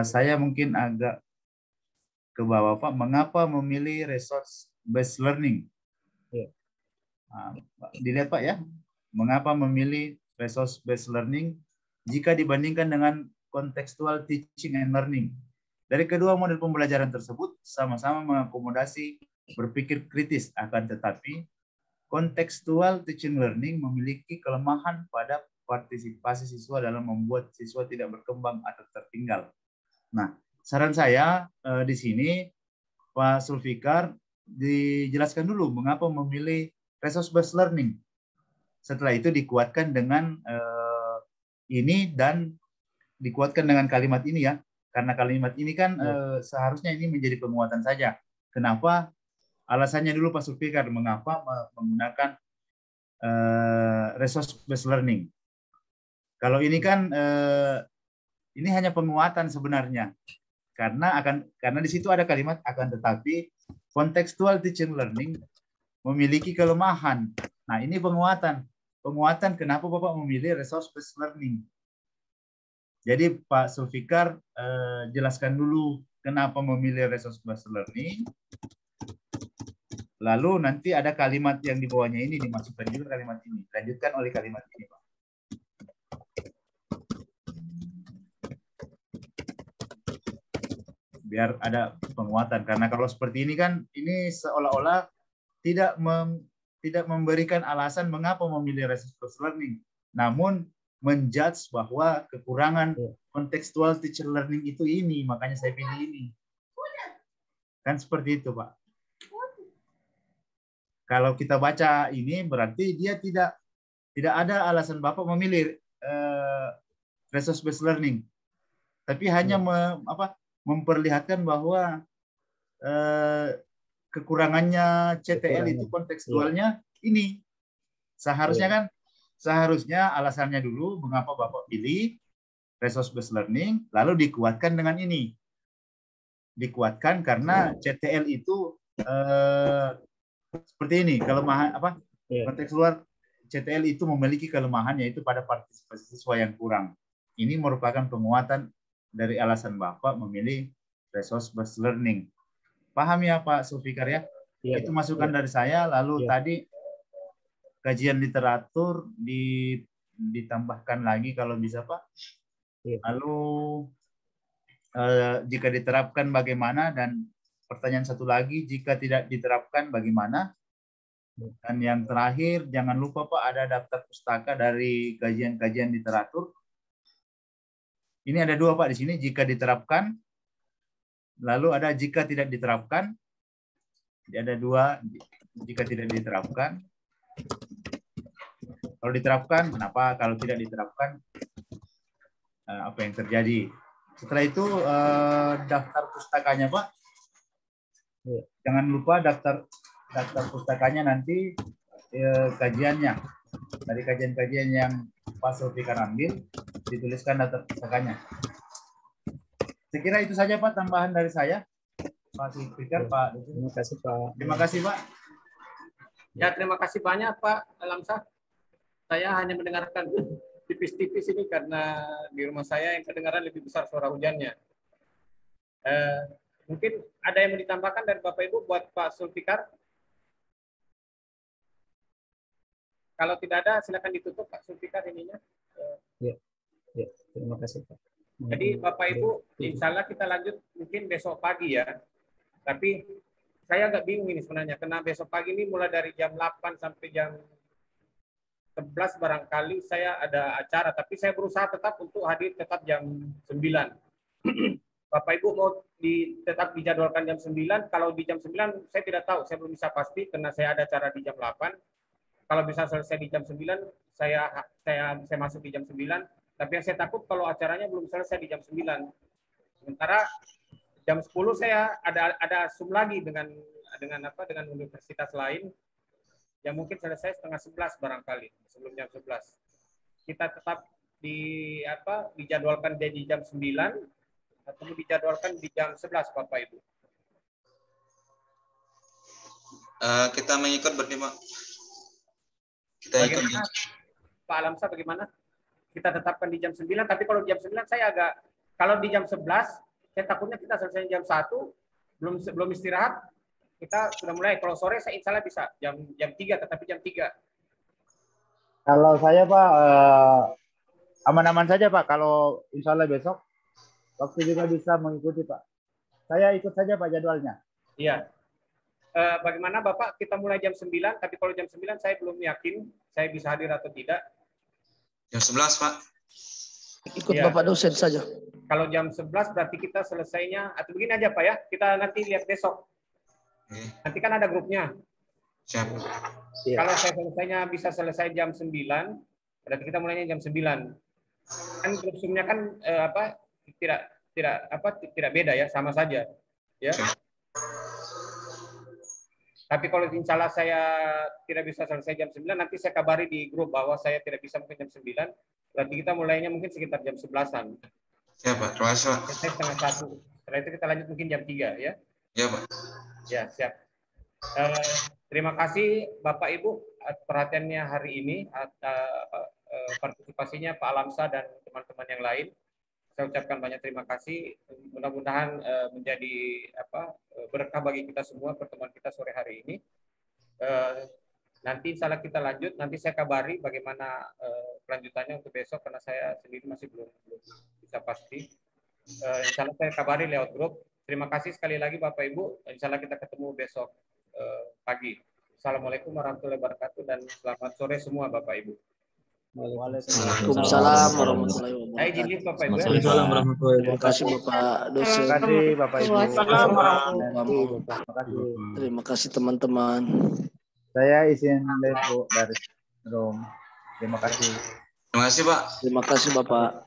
Saya mungkin agak ke bawah, Pak. Mengapa memilih resource based learning? Ya. Dilihat Pak ya. Mengapa memilih resource based learning jika dibandingkan dengan contextual teaching and learning? Dari kedua model pembelajaran tersebut sama-sama mengakomodasi berpikir kritis, akan tetapi contextual teaching learning memiliki kelemahan pada partisipasi siswa dalam membuat siswa tidak berkembang atau tertinggal. Nah, saran saya di sini Pak Sulfikar dijelaskan dulu mengapa memilih resource based learning. Setelah itu dikuatkan dengan ini dan dikuatkan dengan kalimat ini ya. Karena kalimat ini kan seharusnya ini menjadi penguatan saja. Kenapa? Alasannya dulu Pak Sulfikar mengapa menggunakan resource based learning. Kalau ini kan ini hanya penguatan sebenarnya. Karena di situ ada kalimat akan tetapi contextual teaching learning memiliki kelemahan. Nah, ini penguatan. Penguatan kenapa Bapak memilih resource based learning. Jadi Pak Sulfikar jelaskan dulu kenapa memilih resource based learning. Lalu nanti ada kalimat yang di bawahnya ini dimasukkan juga kalimat ini. Lanjutkan oleh kalimat ini, Pak. Biar ada penguatan. Karena kalau seperti ini kan, ini seolah-olah tidak memberikan alasan mengapa memilih resource based learning. Namun menjudge bahwa kekurangan contextual teacher learning itu ini, makanya saya pilih ini. Kan seperti itu, Pak. Kalau kita baca ini berarti dia tidak ada alasan Bapak memilih resource based learning. Tapi hanya memperlihatkan bahwa kekurangannya CTL itu kontekstualnya ini. Seharusnya alasannya dulu mengapa Bapak pilih resource based learning, lalu dikuatkan dengan ini. Dikuatkan karena CTL itu seperti ini, kelemahan kontekstual CTL itu memiliki kelemahan yaitu pada partisipasi siswa yang kurang. Ini merupakan penguatan dari alasan Bapak memilih resource based learning. Paham ya Pak Sulfikar ya? Itu masukan dari saya. Lalu tadi kajian literatur ditambahkan lagi kalau bisa Pak. Lalu jika diterapkan bagaimana, dan pertanyaan satu lagi, jika tidak diterapkan bagaimana? Dan yang terakhir, jangan lupa Pak, ada daftar pustaka dari kajian-kajian literatur. Ini ada dua Pak di sini, jika diterapkan, lalu ada jika tidak diterapkan. Jadi ada dua, jika tidak diterapkan. Kalau diterapkan, kenapa? Kalau tidak diterapkan, apa yang terjadi? Setelah itu daftar pustakanya Pak. Jangan lupa daftar pustakanya nanti kajiannya. Dari kajian-kajian yang Pak Sulfikar ambil, dituliskan daftar pustakanya. Saya kira itu saja Pak tambahan dari saya. Pak Sulfikar, Pak. Terima kasih Pak. Terima kasih Pak. Ya, terima kasih banyak Pak Alamsyah. Saya hanya mendengarkan tipis-tipis ini karena di rumah saya yang kedengaran lebih besar suara hujannya. Mungkin ada yang mau ditambahkan dari Bapak Ibu buat Pak Sulfikar? Kalau tidak ada, silakan ditutup Pak Sulfikar ininya. Ya, terima kasih Pak. Jadi Bapak Ibu, insya Allah kita lanjut mungkin besok pagi ya. Tapi saya agak bingung ini sebenarnya, karena besok pagi ini mulai dari jam 8 sampai jam 11 barangkali saya ada acara, tapi saya berusaha tetap untuk hadir tetap jam 9. Bapak Ibu mau tetap dijadwalkan jam 9, kalau di jam 9 saya tidak tahu, saya belum bisa pasti karena saya ada acara di jam 8. Kalau bisa selesai di jam 9, saya masuk di jam 9, tapi yang saya takut kalau acaranya belum selesai di jam 9. Sementara jam 10 saya ada Zoom lagi dengan universitas lain yang mungkin selesai setengah 11 barangkali sebelum jam 11. Kita tetap dijadwalkan jadi jam 9 atau dijadwalkan di jam 11 Bapak Ibu. Kita mengikut berlima. Kita ikut. Pak Alamsa bagaimana? Kita tetapkan di jam 9, tapi kalau jam 9 saya kalau di jam 11, saya takutnya kita selesai jam 1, belum istirahat, kita sudah mulai. Kalau sore saya insya Allah bisa jam 3, tetapi jam 3. Kalau saya Pak, aman-aman saja Pak, kalau insya Allah besok, waktu juga bisa mengikuti Pak. Saya ikut saja Pak jadwalnya. Iya. Bagaimana Bapak, kita mulai jam 9, tapi kalau jam 9 saya belum yakin saya bisa hadir atau tidak. Jam 11 Pak. Ikut ya. Bapak dosen saja. Kalau jam 11 berarti kita selesainya, atau begini aja Pak ya, kita nanti lihat besok. Nanti kan ada grupnya. Siap. Ya. Kalau saya selesainya bisa selesai jam 9, berarti kita mulainya jam 9. Kan grup Zoom-nya kan tidak beda ya, sama saja. Ya. Siap. Tapi kalau insya Allah saya tidak bisa selesai jam 9, nanti saya kabari di grup bahwa saya tidak bisa mungkin jam 9. Berarti kita mulainya mungkin sekitar jam 11-an. Siap Pak, terima kasih Pak. Setengah 1. Setelah itu kita lanjut mungkin jam 3 ya. Ya Pak. Ya, siap. Terima kasih Bapak Ibu perhatiannya hari ini, partisipasinya Pak Alamsa dan teman-teman yang lain. Saya ucapkan banyak terima kasih. Mudah-mudahan menjadi berkah bagi kita semua pertemuan kita sore hari ini. Nanti insya Allah kita lanjut. Nanti saya kabari bagaimana kelanjutannya untuk besok karena saya sendiri masih belum bisa pasti. Insya Allah saya kabari lewat grup. Terima kasih sekali lagi Bapak Ibu. Insya Allah kita ketemu besok pagi. Assalamualaikum warahmatullahi wabarakatuh dan selamat sore semua Bapak Ibu. Waalaikumsalam warahmatullahi wabarakatuh. Waalaikumsalam warahmatullahi wabarakatuh. Terima kasih Bapak dosen. Terima kasih Bapak Ibu. Terima kasih teman-teman. Saya izin dari Rom. Terima kasih. Terima kasih Pak. Terima kasih Bapak.